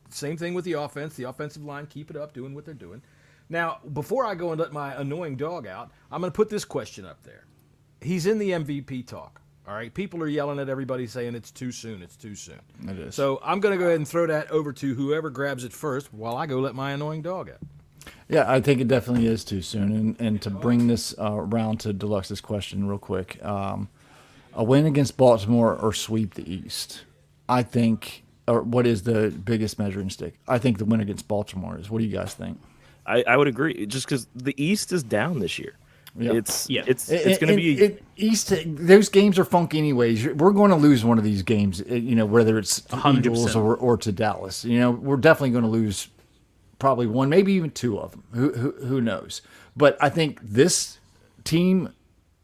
Same thing with the offense. The offensive line, keep it up, doing what they're doing. Now, before I go and let my annoying dog out, I'm going to put this question up there. He's in the MVP talk. All right, people are yelling at everybody saying it's too soon. It's too soon. It is. So I'm going to go ahead and throw that over to whoever grabs it first while I go let my annoying dog out. Yeah, I think it definitely is too soon. And to bring this around to Deluxe's question real quick, a win against Baltimore or sweep the East, I think, or what is the biggest measuring stick? I think the win against Baltimore is. What do you guys think? I would agree, just because the East is down this year. Yeah. It's going to be East. Those games are funky anyways. We're going to lose one of these games. Whether it's to 100%. Eagles or to Dallas. We're definitely going to lose probably one, maybe even two of them. Who knows? But I think this team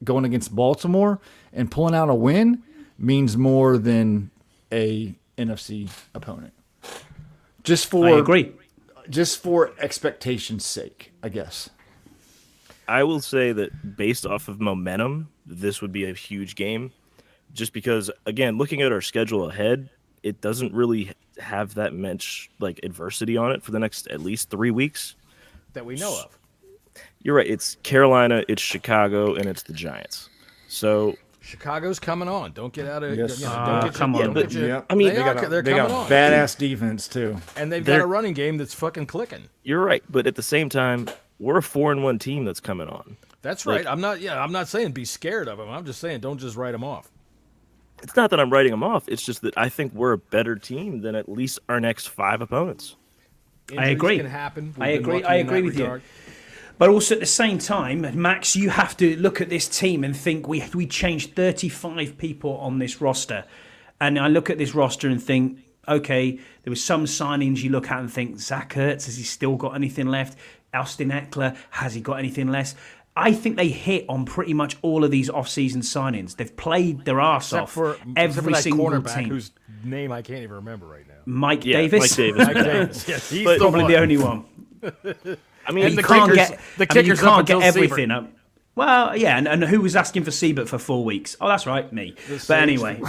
going against Baltimore and pulling out a win means more than a NFC opponent. I agree. Just for expectation's sake, I guess. I will say that based off of momentum, this would be a huge game. Just because, again, looking at our schedule ahead, it doesn't really have that much like adversity on it for the next at least 3 weeks. That we know of. You're right. It's Carolina, it's Chicago, and it's the Giants. So Chicago's coming on. Don't get out of Yes. don't get come your- on. don't get your- I mean, they're They coming got on. badass defense too. And they've got a running game that's fucking clicking. you're right. But at the same time, we're a 4-1 team that's coming on. That's Like- right. I'm not saying be scared of them. I'm just saying don't just write them off. It's not that I'm writing them off. It's just that I think we're a better team than at least our next 5 opponents. Injuries agree. Can happen. We've I been agree. lucky I in that agree with you. regard. But also at the same time, Max, you have to look at this team and think we changed 35 people on this roster. And I look at this roster and think, okay, there was some signings you look at and think, Zach Ertz, has he still got anything left? Austin Eckler, has he got anything left? I think they hit on pretty much all of these off-season signings. They've played their arse Except off for every that single cornerback team. whose name I can't even remember right now. Mike Yeah, Davis, Mike Davis. Mike Davis. Yes, he's But- probably one. the only one. I mean, And You the can't kickers- get the I mean, you kickers up can't get until everything up. Well, yeah, and who was asking for Siebert for 4 weeks? Oh, that's right, me. But anyway,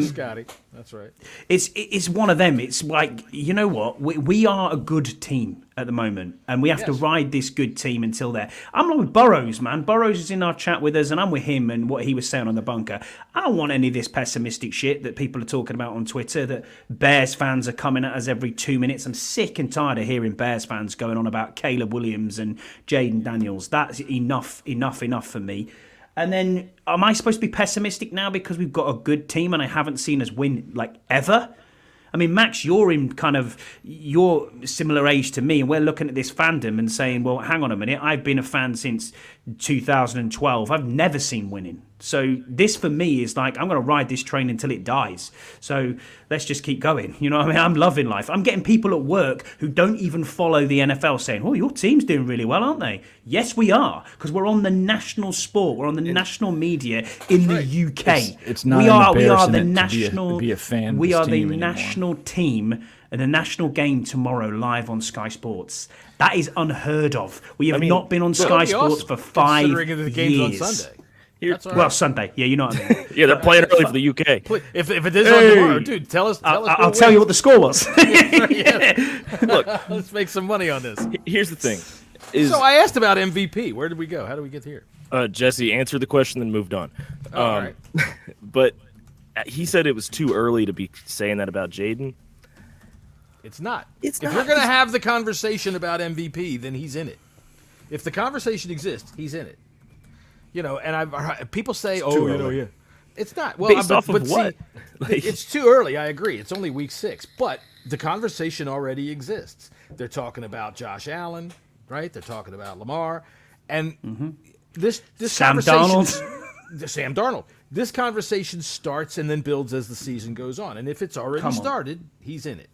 Scotty. That's right. it's one of them. It's like, you know what? We are a good team at the moment, and we have to Yes. ride this good team until there. I'm not with Burrows, man. Burrows is in our chat with us, and I'm with him and what he was saying on the bunker. I don't want any of this pessimistic shit that people are talking about on Twitter, that Bears fans are coming at us every 2 minutes. I'm sick and tired of hearing Bears fans going on about Caleb Williams and Jaden Daniels. That's enough for me. And then, am I supposed to be pessimistic now because we've got a good team and I haven't seen us win, like, ever? I mean, Max, you're in kind of your similar age to me, and we're looking at this fandom and saying, well, hang on a minute, I've been a fan since 2012. I've never seen winning. So this, for me, is like, I'm going to ride this train until it dies. So let's just keep going. You know what I mean? I'm loving life. I'm getting people at work who don't even follow the NFL saying, oh, your team's doing really well, aren't they? Yes, we are, because we're on the national sport. We're on the national media in the UK. It's not we an are the embarrassment national, to be a fan of we this are the team anymore. national team and the national game tomorrow live on Sky Sports. That is unheard of. We have not been on Sky That'd be Sports awesome, for 5 considering the game's years. on Sunday. Here- That's all right. Well, Sunday. Yeah, you know what I mean. yeah, they're playing early for the UK. If it is on tomorrow, dude, tell us. I'll tell you what the score was. Look, Let's make some money on this. here's the thing. Is So I asked about MVP. Where did we go? How did we get here? Jesse answered the question, then moved on. All right. But he said it was too early to be saying that about Jaden. It's not. It's if not. you're going to have the conversation about MVP, then he's in it. If the conversation exists, he's in it. You know, and I've heard people say, too early. yeah. It's not. Well, Based off of what? Like- it's too early. I agree. It's only week 6, but the conversation already exists. They're talking about Josh Allen, right? They're talking about Lamar, and this Sam conversation, Sam Darnold. This conversation starts and then builds as the season goes on. And if it's already started, he's in it.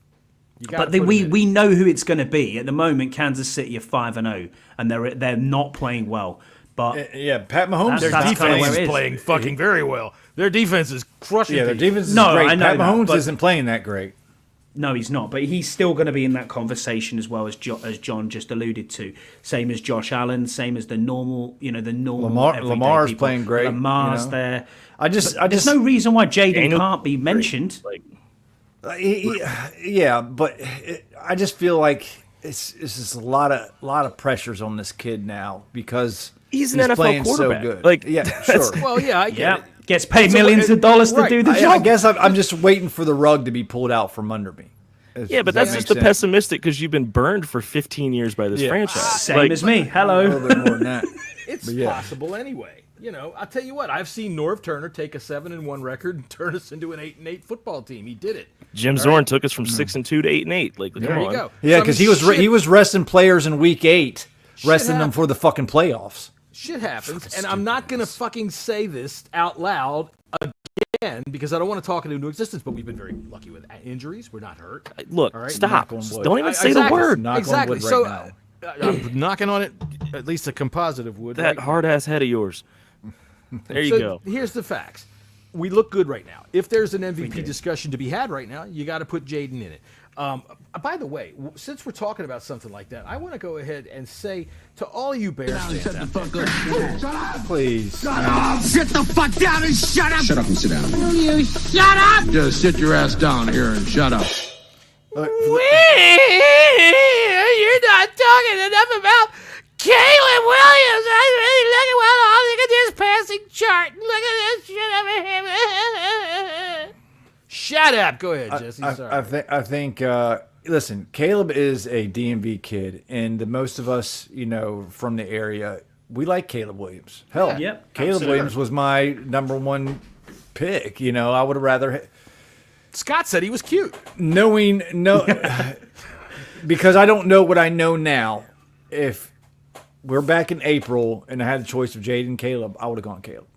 You gotta But put him in. we know who it's going to be. At the moment, Kansas City are 5-0, and they're not playing well. But Yeah, Pat Mahomes. Their Their That's kinda defense where is it is. playing fucking very well. Their defense is crushing. Yeah, their people. defense is No, great. I know Pat that, Mahomes but- isn't playing that great. no, he's not. But he's still going to be in that conversation as well as John just alluded to. Same as Josh Allen. Same as the normal. everyday Lamar's people. playing great, Lamar's you know. there. I just There's no reason why Jaden Daniel- can't be mentioned. Like, yeah, but I just feel like it's just a lot of pressures on this kid now because He's an NFL playing quarterback. so good. Like, yeah, sure. Well, yeah, I get Yeah, it. gets paid So, millions of dollars to right. do the I job. guess I'm just waiting for the rug to be pulled out from under me. yeah, but Does that that's make just the sense? pessimistic because you've been burned for 15 years by this Yeah. franchise. Same Like, as me. A Hello. little bit more than that. It's But yeah. possible anyway. You know, I'll tell you what. I've seen Norv Turner take a 7-1 record and turn us into an 8-8 football team. He did it. Jim Zorn took us from 6-2 to 8-8. Like, come There on. you go. Yeah, So, I because mean, he was resting players in week 8, resting them happened. for the fucking playoffs. Shit happens, and I'm not going to fucking say this out loud again because I don't want to talk it into existence. But we've been very lucky with injuries. We're not hurt. Look, All right, stop. knock on Just wood. Don't even say Exactly. the word. Knock on exactly. wood right So now. I'm knocking on it at least a composite of wood. That right? hard ass head of yours. There you go. Here's the facts. We look good right now. If there's an MVP discussion to be had right now, you got to put Jaden in it. By the way, since we're talking about something like that, I want to go ahead and say to all you Bears fans out there, Please. Sit the fuck down and shut up! Shut up and sit down. Will you shut up? Just sit your ass down here and shut up. you're not talking enough about Caleb Williams. I really look at this passing chart. Look at this shit over here. Shut up. Go ahead, Jesse. Sorry. I think. Listen, Caleb is a DMV kid, and the most of us, from the area, we like Caleb Williams. Hell, Yep, Caleb absolutely. Williams was my #1 pick. I would have rather. Scott said he was cute. Because I don't know what I know now. If we're back in April and I had the choice of Jaden and Caleb, I would have gone Caleb.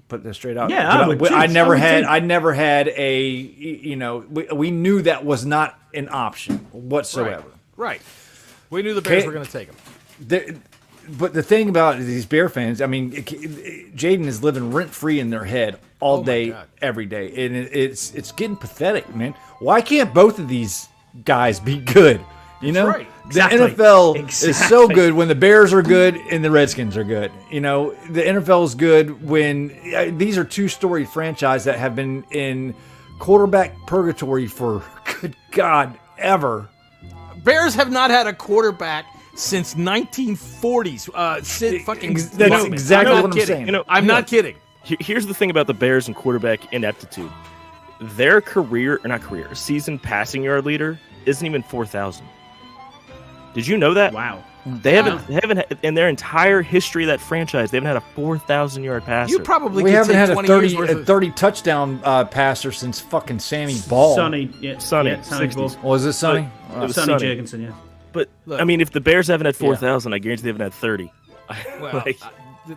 Put that straight out. Yeah, I would too. I never I would had a. We knew that was not an option whatsoever. Right. We knew the Bears were going to take him. But the thing about these Bear fans, I mean, Jaden is living rent free in their head all day, every day, and it's getting pathetic, man. Why can't both of these guys be good? Right. Exactly. The NFL is so Exactly. good when the Bears are good and the Redskins are good. The NFL is good when these are two-storied franchises that have been in quarterback purgatory for, good God, ever. Bears have not had a quarterback since 1940s. Sid fucking. That's exactly I'm not what I'm kidding. saying. I'm not kidding. Here's the thing about the Bears and quarterback ineptitude. Their season passing yard leader isn't even 4,000. Did you know that? Wow. They haven't in their entire history of that franchise, they haven't had a 4,000-yard passer. You probably We could haven't take had 20 years worth a of 30 touchdown passer since fucking Sammy Ball. Sonny Sonny, Ball. 60s. Was it Sonny? It was Sonny Sonny. Jurgensen, yeah. But, I mean, if the Bears haven't had 4,000, I guarantee they haven't had 30. Well,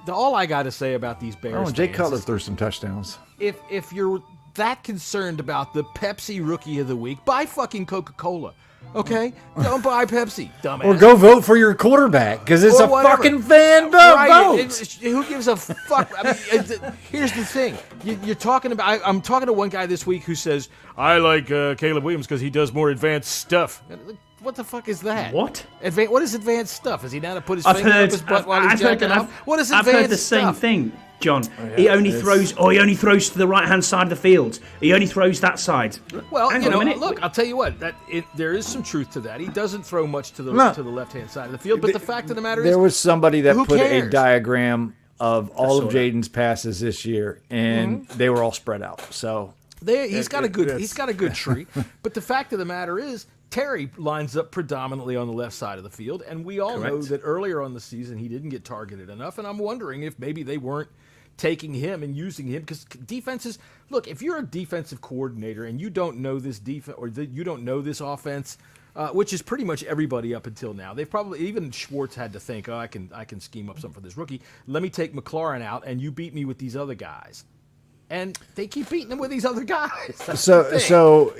all I got to say about these Bears Jay fans Cutler is threw some touchdowns. if you're that concerned about the Pepsi Rookie of the Week, buy fucking Coca-Cola. Okay? Don't buy Pepsi, dumbass. Or go vote for your quarterback, because it's Or a whatever. fucking fan vote. Right. Who gives a fuck? I mean, here's the thing. You're talking about. I'm talking to one guy this week who says, I like Caleb Williams because he does more advanced stuff. What the fuck is that? What? What is advanced stuff? Is he down to put his I've finger heard. up his butt while he's I've heard jacking off? What is I've advanced heard the same stuff? thing, John. He only throws to the right hand side of the field. He only throws that side. Well, Hang on a minute. look, I'll tell you what. There is some truth to that. He doesn't throw much to the left hand side of the field. But the fact of the matter is, There was somebody that who put a cares? diagram of all of Jaden's passes this year, and they were all spread out. So he's got a good tree. But the fact of the matter is, Terry lines up predominantly on the left side of the field, and we all know that earlier on the season he didn't get targeted enough, and I'm wondering if maybe they weren't taking him and using him, because defenses, look, if you're a defensive coordinator and you don't know this defense or you don't know this offense, which is pretty much everybody up until now, they've probably, even Schwartz had to think, I can scheme up something for this rookie. Let me take McLaurin out, and you beat me with these other guys. And they keep beating them with these other guys. So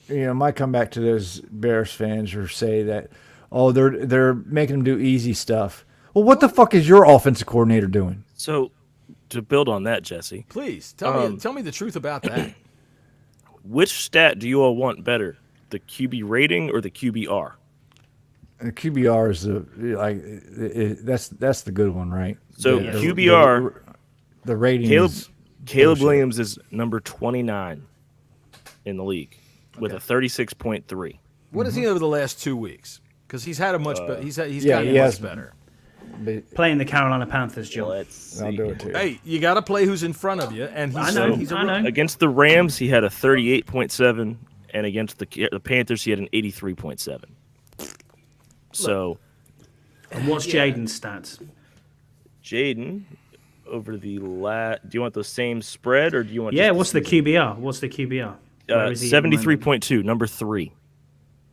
my comeback to those Bears fans or say that, they're making them do easy stuff. Well, what the fuck is your offensive coordinator doing? So, to build on that, Jesse, Please tell me the truth about that. which stat do you all want better, the QB rating or the QBR? The QBR is that's the good one, right? So QBR, the rating. Caleb Williams is number 29 in the league with a 36.3. What is he over the last 2 weeks? Because he's had a much better. He's gotten much better. Playing the Carolina Panthers, John. Let's see. I'll do it too. Hey, you got to play who's in front of you, and I know. Against the Rams, he had a 38.7, and against the Panthers, he had an 83.7. So, And what's Jaden's stats? Jaden, over the do you want the same spread, or do you want? Yeah, just what's the QBR? What's the QBR? Where is he at the moment? 73.2, number 3.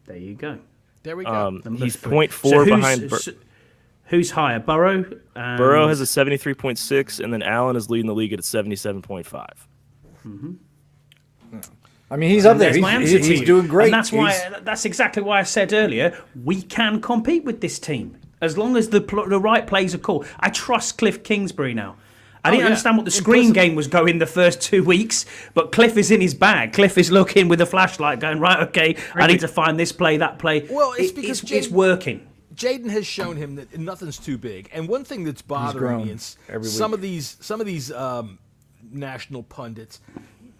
There you go. There we go. He's three. 0.4 behind. Who's higher, Burrow? Burrow has a 73.6, and then Allen is leading the league at a 77.5. I mean, he's up there. There's my answer to He's you. doing great. And that's exactly why I said earlier, we can compete with this team. As long as the right plays are called. I trust Cliff Kingsbury now. I didn't understand what the screen game was going the first 2 weeks, but Cliff is in his bag. Cliff is looking with a flashlight going, right, okay, I need to find this play, that play. Well, it's because it's working. Jaden has shown him that nothing's too big. And one thing that's bothering me is some of these national pundits,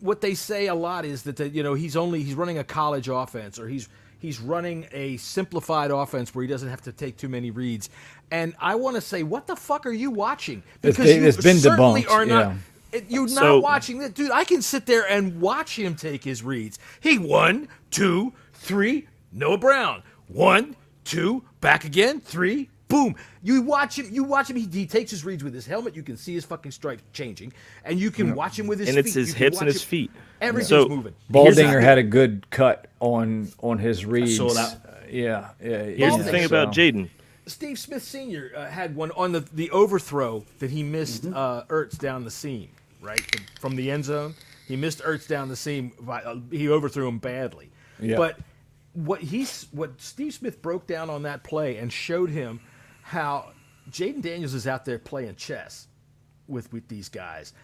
what they say a lot is that he's running a college offense, or he's running a simplified offense where he doesn't have to take too many reads. And I want to say, what the fuck are you watching? Because it's been certainly debunked. are not. Yeah. You're not watching this, dude. I can sit there and watch him take his reads. He 1, 2, 3, Noah Brown. 1, 2, back again, 3, boom. You watch him. He takes his reads with his helmet. You can see his fucking stripe changing, and you can watch him with his feet. And it's his hips and his feet. Everything's moving. Baldinger had a good cut on his reads. I saw that. Yeah. Here's the thing about Jaden. Steve Smith Sr. Had one on the overthrow that he missed Ertz down the seam, right? From the end zone. He missed Ertz down the seam. He overthrew him badly. Yeah. But what Steve Smith broke down on that play and showed him how Jaden Daniels is out there playing chess with these guys.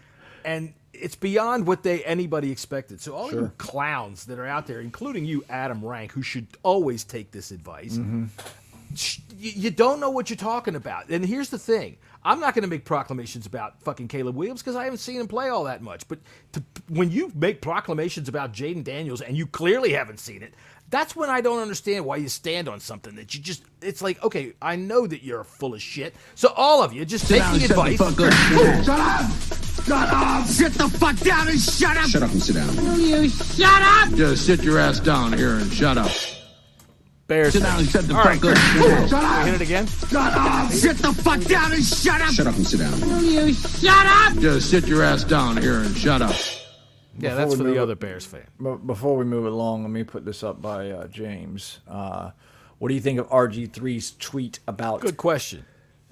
And it's beyond what anybody expected. So all you clowns that are out there, including you, Adam Rank, who should always take this advice, you don't know what you're talking about. And here's the thing. I'm not going to make proclamations about fucking Caleb Williams because I haven't seen him play all that much. But when you make proclamations about Jaden Daniels and you clearly haven't seen it, that's when I don't understand why you stand on something that it's like, okay, I know that you're full of shit. So all of you, just take the advice. Shut up! Shut up! Sit the fuck down and shut up! Shut up and sit down. Will you shut up? Just sit your ass down here and shut up. Bears. Sit down and shut the All right, fuck up. Shut up! Hit it again. Shut up! Sit the fuck down and shut up! Shut up and sit down. Will you shut up? Just sit your ass down here and shut up. Yeah, that's for the other Bears fan. Before we move along, let me put this up by James. What do you think of RG3's tweet about Good question.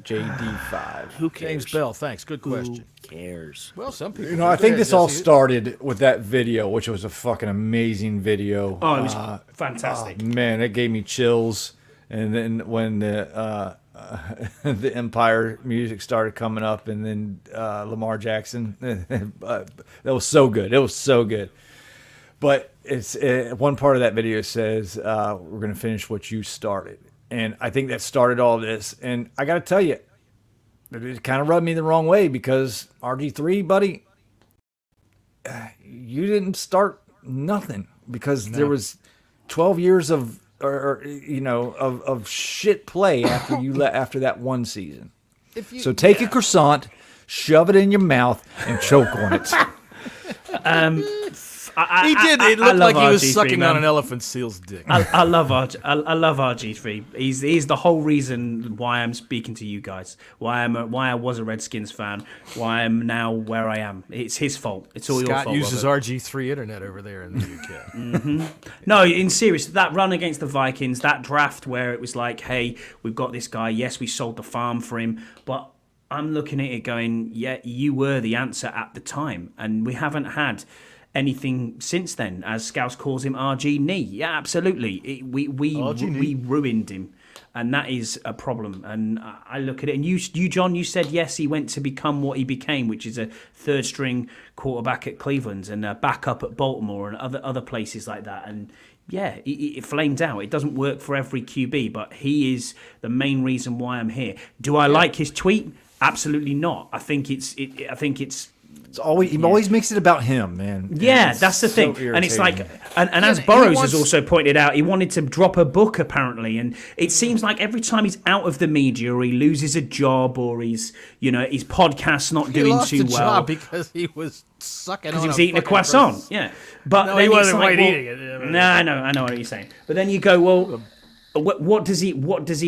JD5? Who cares? James Bell, thanks. Good question. Who cares? Well, some people. I think this all started with that video, which was a fucking amazing video. Oh, it was fantastic. Man, it gave me chills. And then when the Empire music started coming up, and then Lamar Jackson, that was so good. It was so good. But it's one part of that video says, "We're going to finish what you started," and I think that started all this. And I got to tell you, it kind of rubbed me the wrong way because RG3, buddy, you didn't start nothing because there was 12 years of shit play after that one season. So take a croissant, shove it in your mouth, and choke on it. He did. It looked like he was sucking on an elephant seal's dick. I love RG3. He's the whole reason why I'm speaking to you guys. Why I was a Redskins fan. Why I'm now where I am. It's his fault. It's all your fault. Scott uses Robert. RG3 internet over there in the UK. No, in serious, that run against the Vikings, that draft where it was like, hey, we've got this guy. Yes, we sold the farm for him, but I'm looking at it going, yeah, you were the answer at the time, and we haven't had anything since then, as Scouse calls him, RG knee. Yeah, absolutely. We ruined him, and that is a problem. And I look at it, and you, John, you said yes, he went to become what he became, which is a third-string quarterback at Cleveland and a backup at Baltimore and other places like that. And yeah, it flamed out. It doesn't work for every QB, but he is the main reason why I'm here. Do I like his tweet? Absolutely not. I think it's. He always makes it about him, man. Yeah, that's the thing. And it's like, and as Burrows has also pointed out, he wanted to drop a book apparently, and it seems like every time he's out of the media or he loses a job or his podcast's not doing too well. He lost a job because he was sucking on. Because he was eating a croissant. Yeah, but no, then he wasn't quite eating it. No, I know what you're saying. But then you go, well, what does he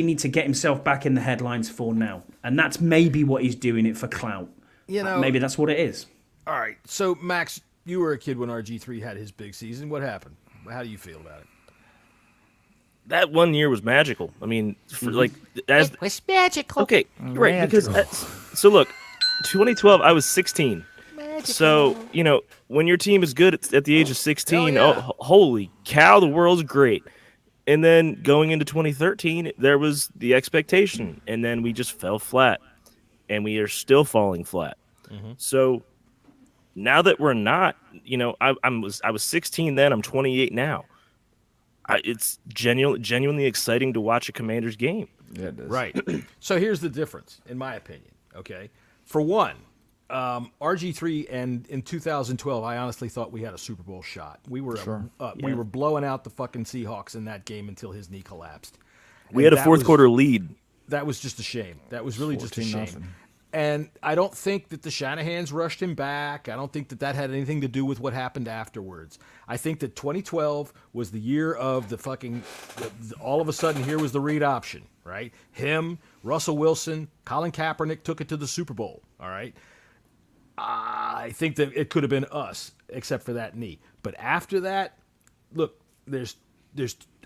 need to get himself back in the headlines for now? And that's maybe what he's doing it for clout. Maybe that's what it is. All right. So, Max, you were a kid when RG3 had his big season. What happened? How do you feel about it? That 1 year was magical. I mean, it was magical. Okay, right. Because so look, 2012, I was 16. So, when your team is good at the age of 16, Hell yeah. holy cow, the world's great. And then going into 2013, there was the expectation, and then we just fell flat, and we are still falling flat. So now that we're not, I was 16 then, I'm 28 now. It's genuinely exciting to watch a Commanders game. Yeah, it does. Right. So here's the difference, in my opinion. Okay. For one, RG3 and in 2012, I honestly thought we had a Super Bowl shot. We were we were blowing out the fucking Seahawks in that game until his knee collapsed. We had a fourth quarter lead. That was just a shame. That was really just a shame. 14-0. And I don't think that the Shanahans rushed him back. I don't think that had anything to do with what happened afterwards. I think that 2012 was the year of the fucking, all of a sudden here was the read option, right? Him, Russell Wilson, Colin Kaepernick took it to the Super Bowl, all right? I think that it could have been us, except for that knee. But after that, look,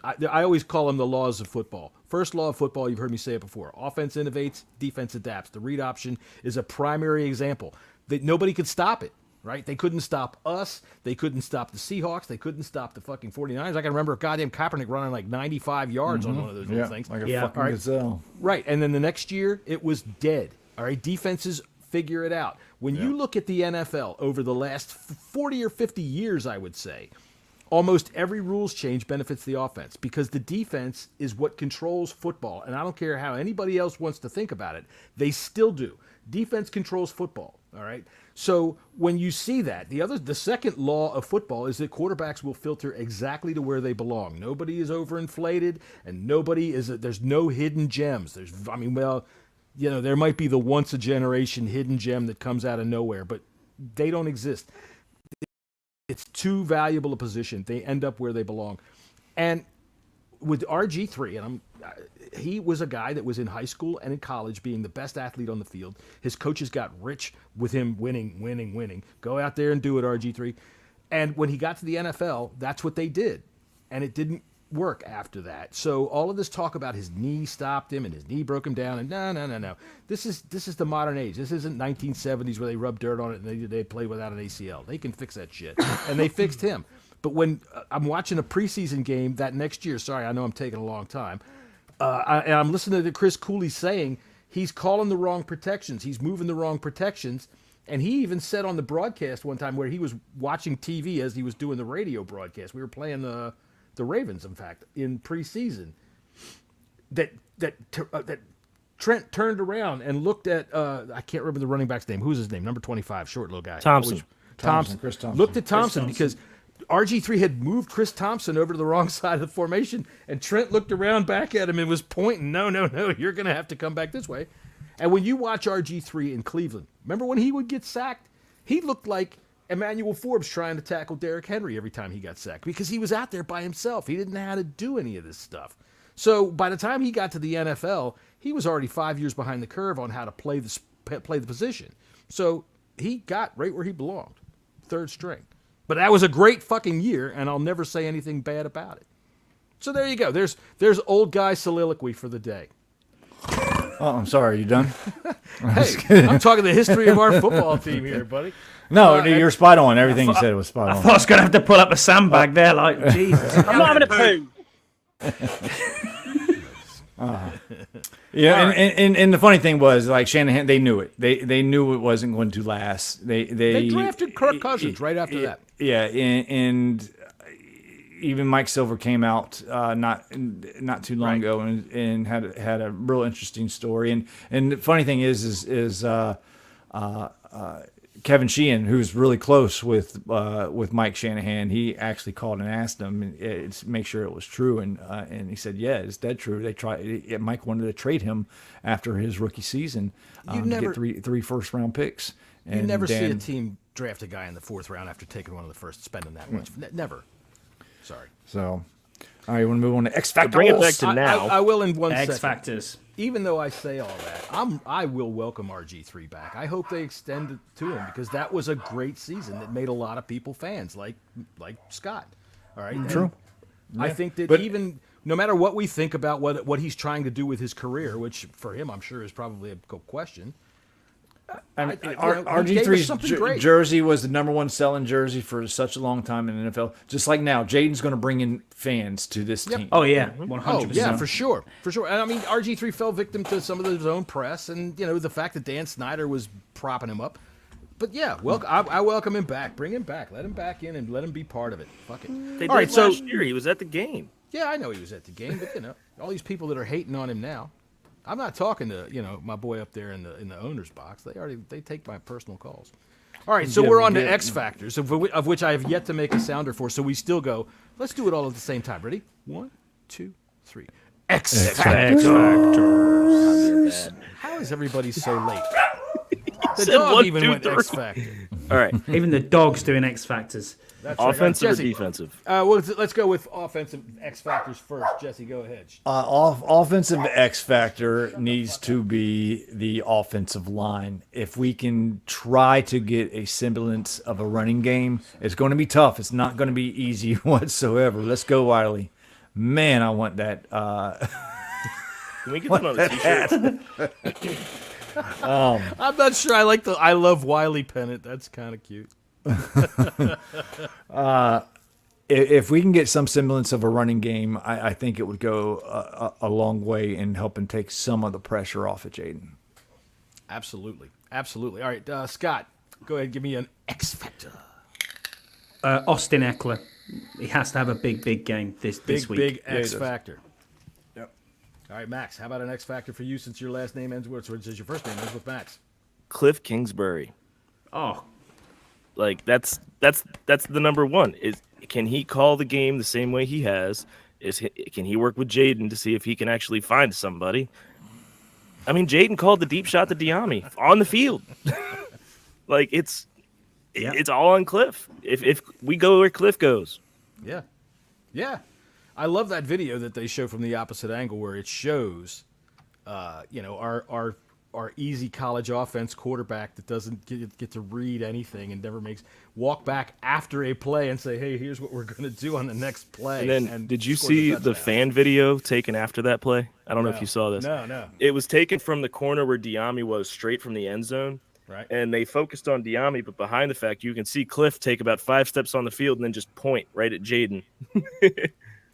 I always call them the laws of football. First law of football, you've heard me say it before. Offense innovates, defense adapts. The read option is a primary example. That nobody could stop it, right? They couldn't stop us. They couldn't stop the Seahawks. They couldn't stop the fucking 49ers. I can remember goddamn Kaepernick running like 95 yards on one of those little things. Like a fucking gazelle. Right, and then the next year, it was dead. All right, defenses figure it out. When you look at the NFL over the last 40 or 50 years, I would say, almost every rules change benefits the offense because the defense is what controls football. And I don't care how anybody else wants to think about it. They still do. Defense controls football. All right. So when you see that, the second law of football is that quarterbacks will filter exactly to where they belong. Nobody is overinflated and there's no hidden gems. There might be the once a generation hidden gem that comes out of nowhere, but they don't exist. It's too valuable a position. They end up where they belong. And with RG3, he was a guy that was in high school and in college being the best athlete on the field. His coaches got rich with him winning. Go out there and do it, RG3. And when he got to the NFL, that's what they did. And it didn't work after that. So all of this talk about his knee stopped him and his knee broke him down, and no. This is the modern age. This isn't 1970s where they rubbed dirt on it and they play without an ACL. They can fix that shit, and they fixed him. But when I'm watching a preseason game that next year, sorry, I know I'm taking a long time, and I'm listening to Chris Cooley saying he's calling the wrong protections, he's moving the wrong protections, and he even said on the broadcast one time where he was watching TV as he was doing the radio broadcast. We were playing the Ravens, in fact, in preseason, that Trent turned around and looked at, I can't remember the running back's name. Who's his name? Number 25, short little guy. Thompson. Chris Thompson. Looked at Thompson because RG3 had moved Chris Thompson over to the wrong side of the formation, and Trent looked around back at him and was pointing, no, you're going to have to come back this way. And when you watch RG3 in Cleveland, remember when he would get sacked? He looked like Emmanuel Forbes trying to tackle Derrick Henry every time he got sacked because he was out there by himself. He didn't know how to do any of this stuff. So by the time he got to the NFL, he was already 5 years behind the curve on how to play the position. So he got right where he belonged, third string. But that was a great fucking year, and I'll never say anything bad about it. So there you go. There's old guy soliloquy for the day. Oh, I'm sorry. Are you done? Hey, I'm talking the history of our football team here, buddy. No, you're spot on. Everything you said was spot on. I thought I was going to have to pull up a sandbag there, like, Jesus. I'm not having a poo. Yeah, and the funny thing was, like, Shanahan, they knew it. They knew it wasn't going to last. They drafted Kirk Cousins right after that. Yeah, and even Mike Silver came out not too long ago and had a real interesting story. And the funny thing is Kevin Sheehan, who's really close with Mike Shanahan, he actually called and asked him to make sure it was true, and he said, "Yeah, it's dead true." Mike wanted to trade him after his rookie season to get three first round picks. You never see a team draft a guy in the fourth round after taking one of the first, spending that much. Never. Sorry. So, all right, you want to move on to X Factors? Bring it back to now. I will in one X second. Factors. Even though I say all that, I will welcome RG3 back. I hope they extend it to him because that was a great season that made a lot of people fans, like Scott. All right, True. I think that even no matter what we think about what he's trying to do with his career, which for him I'm sure is probably a question, I mean, he gave us RG3's something great. jersey was the number one selling jersey for such a long time in the NFL. Just like now, Jaden's going to bring in fans to this team. Oh yeah, 100%. Oh, yeah, for sure. For sure. And I mean, RG3 fell victim to some of his own press and, the fact that Dan Snyder was propping him up. But yeah, I welcome him back. Bring him back. Let him back in and let him be part of it. Fuck it. They All right, did so last year. He was at the game. yeah, I know he was at the game, but all these people that are hating on him now. I'm not talking to my boy up there in the owner's box. They take my personal calls. All right, so we're on to X Factors, of which I have yet to make a sounder for. So we still go. Let's do it all at the same time. Ready? 1, 2, 3. X Factors. How is everybody so late? The Said dog 1, even 2, went 3. X Factor. All right. Even the dog's doing X Factors. That's right. Offensive or Jesse, defensive? well, let's go with offensive X Factors first. Jesse, go ahead. Offensive X factor needs to be the offensive line. If we can try to get a semblance of a running game, it's going to be tough. It's not going to be easy whatsoever. Let's go, Wiley. Man, I want that. Can we get that on a t-shirt? I'm not sure I like the I love Wiley pennant. That's kind of cute. If we can get some semblance of a running game, I think it would go a long way in helping take some of the pressure off of Jaden. Absolutely. All right, Scott, go ahead. Give me an X Factor. Austin Eckler. He has to have a big game this week. Big X Factor. Yep. All right, Max, how about an X Factor for you since your last name ends with, or since your first name ends with Max? Cliff Kingsbury. Oh, Like that's the number one. Can he call the game the same way he has? Can he work with Jaden to see if he can actually find somebody? I mean, Jaden called the deep shot to Diami on the field. Like it's all on Cliff. If we go where Cliff goes. Yeah. I love that video that they show from the opposite angle where it shows, our easy college offense quarterback that doesn't get to read anything and never walk back after a play and say, hey, here's what we're going to do on the next play. And then did you see the fan video taken after that play? I don't know if you saw this. No. It was taken from the corner where Diami was, straight from the end zone. Right. And they focused on Diami, but behind the fact, you can see Cliff take about 5 steps on the field and then just point right at Jaden.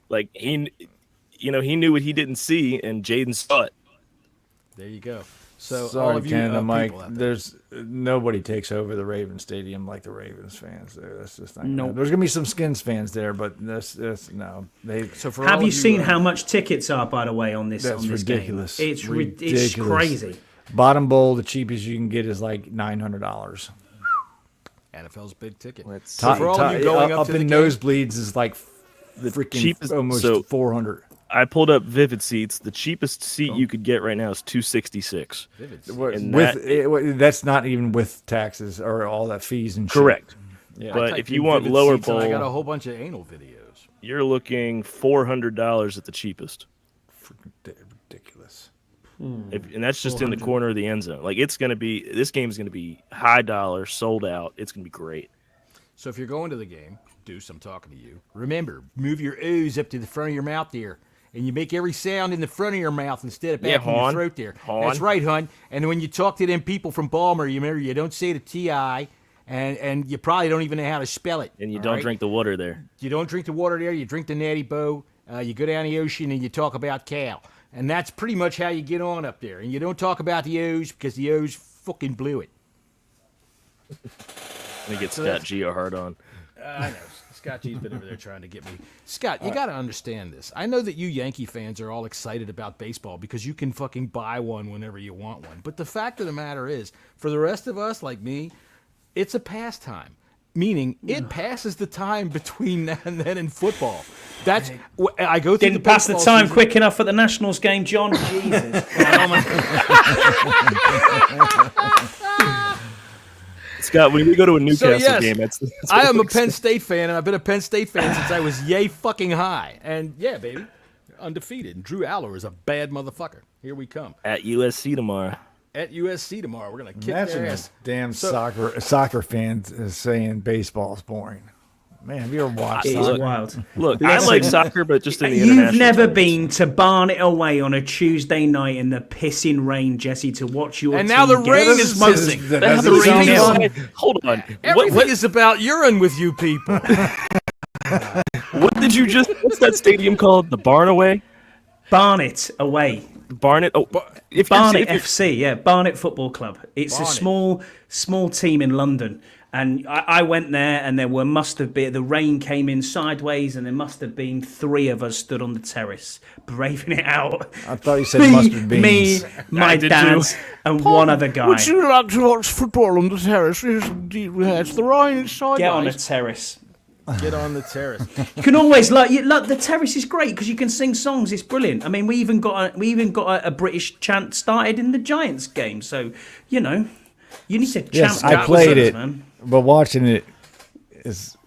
Like he knew what he didn't see, and Jaden saw it. There you go. So Sorry, all of you Canada, Mike. people out there. There's nobody takes over the Ravens Stadium like the Ravens fans. There, that's just not. Nope. There's gonna be some Skins fans there, but that's no. So for have all you of seen how much tickets are, by the way, on this? That's on this ridiculous. Game? It's Ridiculous. it's crazy. Bottom bowl, the cheapest you can get is like $900. NFL's big ticket. So for all of you going up to the in game- nosebleeds is like freaking cheapest- almost so- 400. I pulled up Vivid Seats. The cheapest seat you could get right now is $266. And That's not even with taxes or all that fees and shit. correct. Yeah. But Typed if in you want Vivid lower Seats and I got a bowl, whole bunch of anal videos. you're looking $400 at the cheapest. Ridiculous. And that's just in the corner of the end zone. Like this game's gonna be high dollar, sold out. It's gonna be great. So if you're going to the game, Deuce, I'm talking to you. Remember, move your O's up to the front of your mouth there. And you make every sound in the front of your mouth instead of back in your hon. throat there. Hon. That's right, hon. And when you talk to them people from Balmer, you remember you don't say the T-I, and you probably don't even know how to spell it. And you all don't right? drink the water there. You don't drink the water there. You drink the Natty Boh. You go down the ocean and you talk about Cal. And that's pretty much how you get on up there. And you don't talk about the O's because the O's fucking blew it. Let me get Scott G a hard on. I know. Scott G's been over there trying to get me. Scott, you got to understand this. I know that you Yankee fans are all excited about baseball because you can fucking buy one whenever you want one. But the fact of the matter is, for the rest of us like me, it's a pastime. Meaning, it passes the time between now and then in football. That's I go through. Didn't pass the time quick enough at the Nationals game, John. Jesus. Scott, when we go to a Newcastle yes, game, that's I what am a looks Penn like. State fan, and I've been a Penn State fan since I was yay fucking high. And yeah, baby, undefeated. And Drew Aller is a bad motherfucker. Here we come. At USC tomorrow. At USC tomorrow, we're gonna kick Imagine their a ass. damn soccer fans is saying baseball is boring. Man, have you ever watched It is soccer? wild. Look, I like soccer, but just in the You've international never tournaments. been to Barnet away on a Tuesday night in the pissing rain, Jesse, to watch your And team now the get rain is smoked. missing. That Does the it sound rain is fun? on. Hold on. Everything is about urine with you people. What did you just? What's that stadium called? The Barnaway? Barnet away. Barnet. Oh, if Barnet you're, FC, yeah, Barnet Football Club. It's a small team in London, and I went there, and must have been the rain came in sideways, and there must have been 3 of us stood on the terrace braving it out. I thought you said mustard beans. Me, my did dad, too. and one other guy. Would you like to watch football on the terrace? It's the rain inside. Get on a terrace. Get on the terrace. You can always look. The terrace is great because you can sing songs. It's brilliant. I mean, we even got a British chant started in the Giants game. So you know, you need to chant. Yes, with I played us, it, man. but watching it is,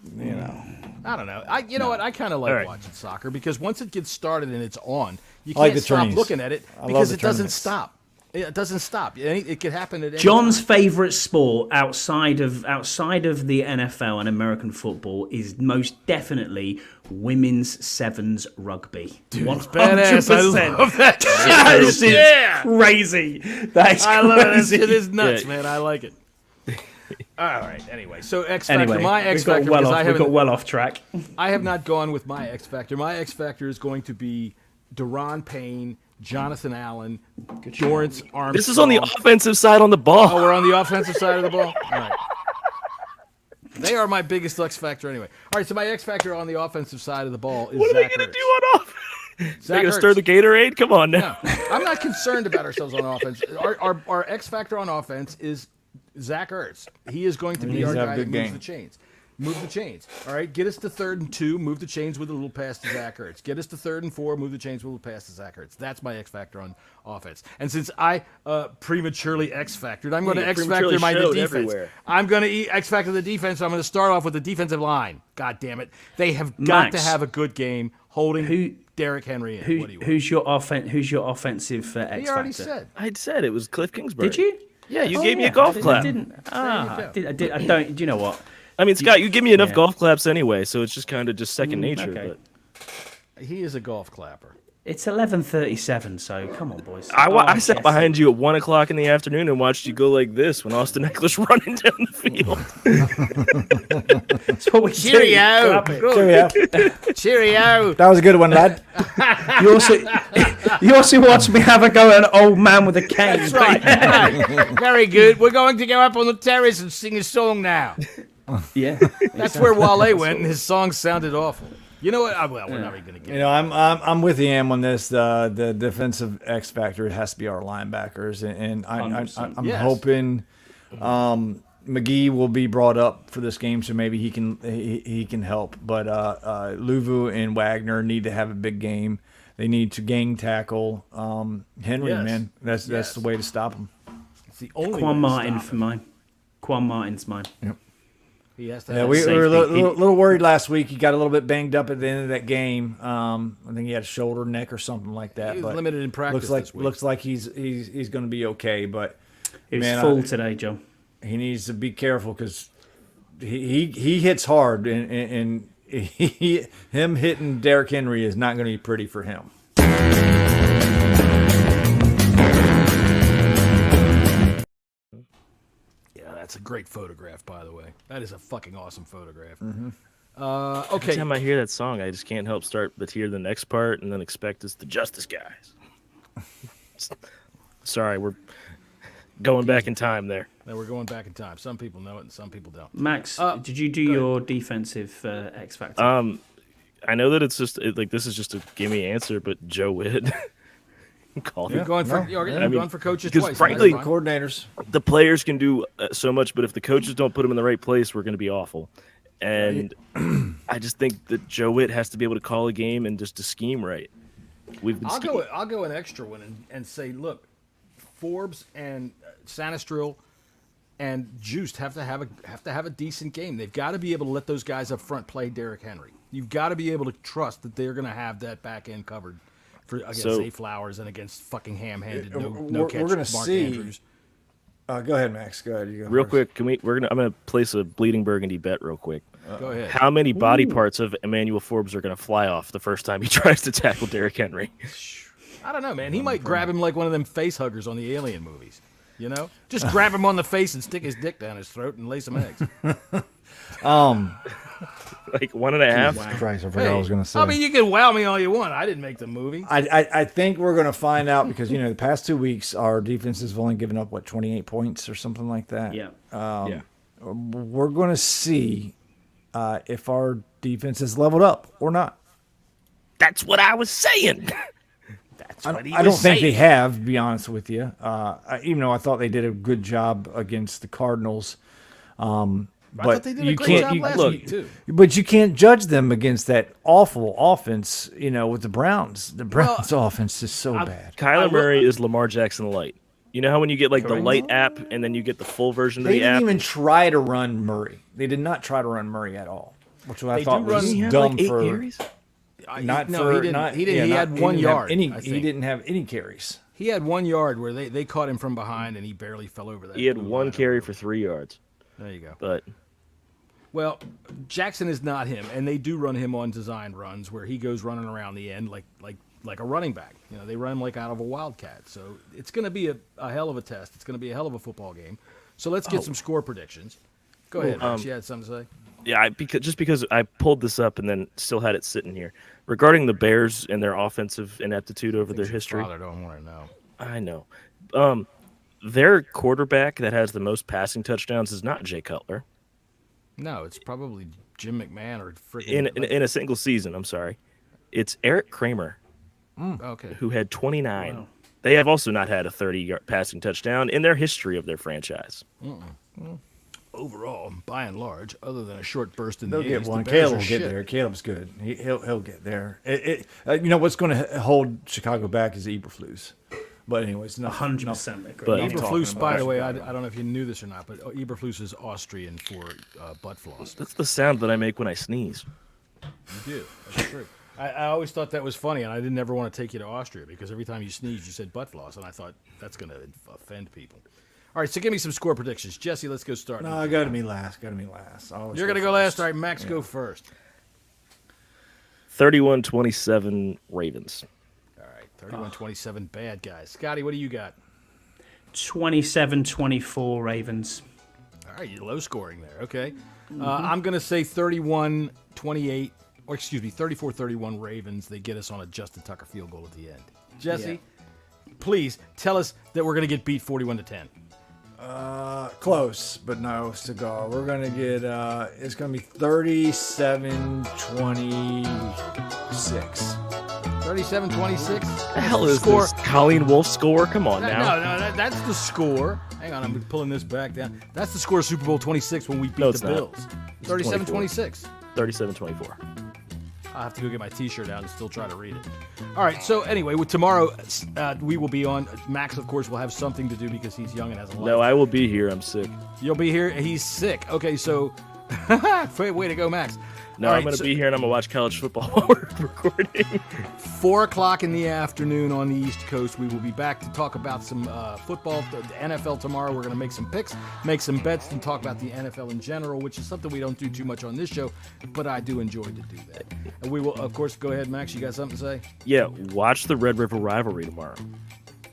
I don't know. You know what? I kind of like right. watching soccer because once it gets started and it's on, you I like can't the stop tourneys. looking at it I love because the it doesn't tournaments. stop. It doesn't stop. It could happen at any John's time. favourite sport outside of the NFL and American football is most definitely women's sevens rugby. Dude, it's badass. I love that shit. That is Yeah. crazy. That is I love it. That crazy. shit is nuts, Yeah. man. I like it. All right. Anyway, so X Factor. Anyway, My X we got Factor. well because off. We got well off track. I have not gone with my X Factor. My X Factor is going to be Deron Payne, Jonathan Allen, Dorrance Armstrong. this is on the offensive side on the ball. Oh, we're on the offensive side of the ball? All right. They are my biggest X Factor anyway. All right, so my X Factor on the offensive side of the ball is What are they Zach going to Ertz. do on offense? They're going to Ertz. stir the Gatorade? Come on now. No, I'm not concerned about ourselves on offense. Our X Factor on offense is Zach Ertz. He is going to be needs our to have guy a that good moves game. the chains. Move the chains. All right, get us to 3rd and 2. Move the chains with a little pass to Zach Ertz. Get us to 3rd and 4. Move the chains with a little pass to Zach Ertz. That's my X Factor on offense. And since I prematurely X Factored, I'm going to you X prematurely Factor the showed defense. everywhere. I'm going to X Factor the defense. So I'm going to start off with the defensive line. God damn it. They have got Max, to have a good game holding Derrick Henry in. What do you want? Who's your offensive X He already Factor? said. I said it was Cliff Kingsbury. Did you? Yeah, you Oh, gave me a yeah, golf I clap. didn't. I go. did. I don't. Do you know what? I mean, Scott, you give me enough Yeah. golf claps anyway, so it's just kind of just second nature. okay. But He is a golf clapper. It's 11:37. So come on, boys. I sat Jesse. behind you at 1 o'clock in the afternoon and watched you go like this when Austin Eckler's running down the field. That's what we do. Cheerio. Clap it. Cheerio. Cheerio. That was a good one, lad. You also watched me have a go at an old man with a cane. That's right. Right. Very good. We're going to go up on the terrace and sing a song now. Yeah. That's where Wale went, and his song sounded awful. You know what? Well, we're not even going to get You know, I'm with Yam on this. The defensive X factor, it has to be our linebackers, and I'm 100%. Yes. hoping McGee will be brought up for this game, so maybe he can help. But Luvu and Wagner need to have a big game. They need to gang tackle Henry. Yes. Man, that's Yes. the way to stop him. It's the only way Quan to Martin stop for him. mine. Quan Martin's mine. He has to Yeah, have we safety. were a He- little worried last week. He got a little bit banged up at the end of that game. I think he had a shoulder, neck, or something like that. He was but limited in practice this week. Looks like he's going to be okay. But It was man, full today, John. he needs to be careful because he hits hard, and him hitting Derrick Henry is not going to be pretty for him. Yeah, that's a great photograph, by the way. That is a fucking awesome photograph. Mm-hmm. Every Okay. time I hear that song, I just can't help start to hear the next part and then expect it's the Justice Guys. Sorry, we're going back in time there. Now we're going back in time. Some people know it and some people don't. Max, did you do go ahead. your defensive X Factor? I know that it's just like this is just a gimme answer, but Joe Witt. Call You're it. going for mean, going for coaches because twice. frankly- That's fine. Coordinators. The players can do so much, but if the coaches don't put them in the right place, we're going to be awful. And I just think that Joe Witt has to be able to call a game and just to scheme right. We've been I'll go an extra one and say, look, Forbes and Sanistril and Juiced have to have a decent game. They've got to be able to let those guys up front play Derrick Henry. You've got to be able to trust that they're going to have that back end covered for against So- Zay Flowers and against fucking ham-handed no we're catch gonna Mark see. Andrews. Go ahead, Max. Go ahead. You go Real first. quick, I'm gonna place a bleeding Burgundy bet real quick. Go ahead. How many body parts of Emmanuel Forbes are gonna fly off the first time he tries to tackle Derrick Henry? I don't know, man. He might grab him like one of them face huggers on the Alien movies. You know, just grab him on the face and stick his dick down his throat and lay some eggs. Like 1.5. Jesus Christ, I forgot what I was going to say. I mean, you can wow me all you want. I didn't make the movie. I think we're going to find out because, the past 2 weeks, our defense has only given up, 28 points or something like that? Yeah. We're going to see if our defense is leveled up or not. That's what I was saying. I don't think they have, to be honest with you. Even though I thought they did a good job against the Cardinals. I thought they did a great job last week, too. But you can't judge them against that awful offense, with the Browns. The Browns' offense is so bad. Kyler Murray is Lamar Jackson light. You know how when you get the light app and then you get the full version of They the app? didn't even try to run Murray. They did not try to run Murray at all, which I thought was He had dumb like 8 for. carries? He had 1 yard. He didn't have any carries. He had 1 yard where they caught him from behind and he barely fell over that. He had 1 carry for 3 yards. There you go. But Well, Jackson is not him, and they do run him on design runs where he goes running around the end like a running back. They run him like out of a wildcat. So it's going to be a hell of a test. It's going to be a hell of a football game. So let's get some score predictions. Go ahead, Max. You had something to say? yeah, because I pulled this up and then still had it sitting here regarding the Bears and their offensive ineptitude over their history. Father don't want to know. I know. Their quarterback that has the most passing touchdowns is not Jay Cutler No, it's probably Jim McMahon or freaking in a single season. I'm sorry, it's Eric Kramer Okay. who had 29. Wow. They have also not had a 30-yard passing touchdown in their history of their franchise. Overall, by and large, other than a short burst in They'll the get 80s, one. the Bears Caleb are will shit. get there. Caleb's good. He'll get there. What's going to hold Chicago back is Eberflus. But anyways, 100%. But- Eberflus, by the way, I don't know if you knew this or not, but Eberflus is Austrian for butt floss. That's the sound that I make when I sneeze. You do. That's true. I always thought that was funny, and I didn't ever want to take you to Austria because every time you sneezed, you said butt floss, and I thought that's going to offend people. All right, so give me some score predictions. Jesse, let's go start. No, got to be last. You're You're going to go last. All right, Max, go first. 31-27 Ravens. All right, 31-27 bad guys. Scotty, what do you got? 27-24 Ravens. All right, you're low scoring there. Okay. I'm going to say 31-28, or excuse me, 34-31 Ravens. They get us on a Justin Tucker field goal at the end. Jesse, please tell us that we're going to get beat 41-10. Close, but no cigar. We're going to get, it's going to be 37-26. 37-26? The hell is this? Colleen Wolfe score? Come on now. No, that's the score. Hang on, I'm pulling this back down. That's the score of Super Bowl 26 when we beat it's the not. Bills. 37-26. 37-24. I'll have to go get my T-shirt out and still try to read it. All right, so anyway, tomorrow we will be on. Max, of course, will have something to do because he's young and has a life. No, I will be here. I'm sick. You'll be here. He's sick. Okay, so way to go, Max. No, All I'm right, going to be here and I'm going to watch college football while we're recording. 4 o'clock in the afternoon on the East Coast. We will be back to talk about some football, the NFL tomorrow. We're going to make some picks, make some bets, and talk about the NFL in general, which is something we don't do too much on this show, but I do enjoy to do that. And we will, of course, go ahead, Max. You got something to say? Yeah, watch the Red River rivalry tomorrow.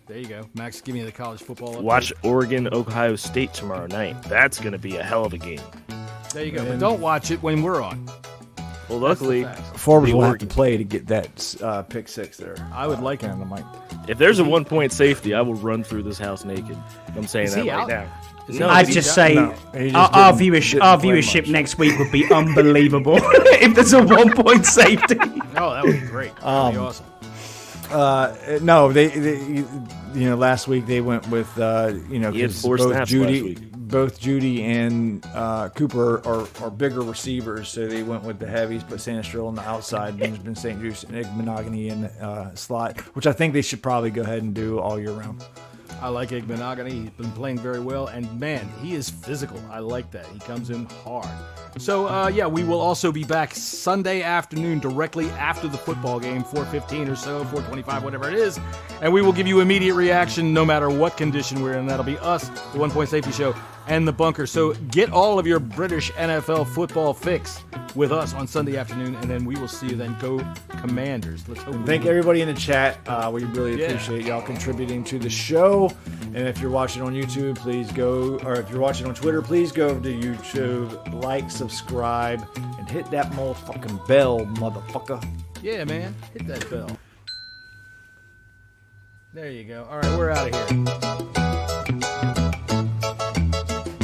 There you go. Max, give me the college football update. Watch Oregon, Ohio State tomorrow night. That's going to be a hell of a game. There you go. But don't watch it when we're on. Well, luckily, Forbes the will have Oregon- to play to get that pick six there. I would like it. on the mic. if there's a 1-point safety, I will run through this house naked. I'm saying Is that he right out? now. Is No, I'd he just out? say No, he just our didn't play viewership much. next week would be unbelievable if there's a 1-point safety. Oh, that would be great. That would be awesome. No, they last week they went with He had 'cause 4 snaps last week. both Judy and Cooper are bigger receivers, so they went with the heavies, but Sanistril on the outside, Benjamin St. Juice, and Ig Monogany in the slot, which I think they should probably go ahead and do all year round. I like Igbenogany. He's been playing very well, and man, he is physical. I like that. He comes in hard. So, yeah, we will also be back Sunday afternoon directly after the football game, 4:15 or so, 4:25, whatever it is. And we will give you immediate reaction no matter what condition we're in. That'll be us, the One Point Safety Show, and the Bunker. So get all of your British NFL football fix with us on Sunday afternoon, and then we will see you then. Go Commanders. Let's hope. Thank everybody in the chat. We really appreciate y'all contributing to the show. And if you're watching on YouTube, please go, or if you're watching on Twitter, please go to YouTube, like, subscribe, and hit that motherfucking bell, motherfucker. Yeah, man. Hit that bell. There you go. All right, we're out of here.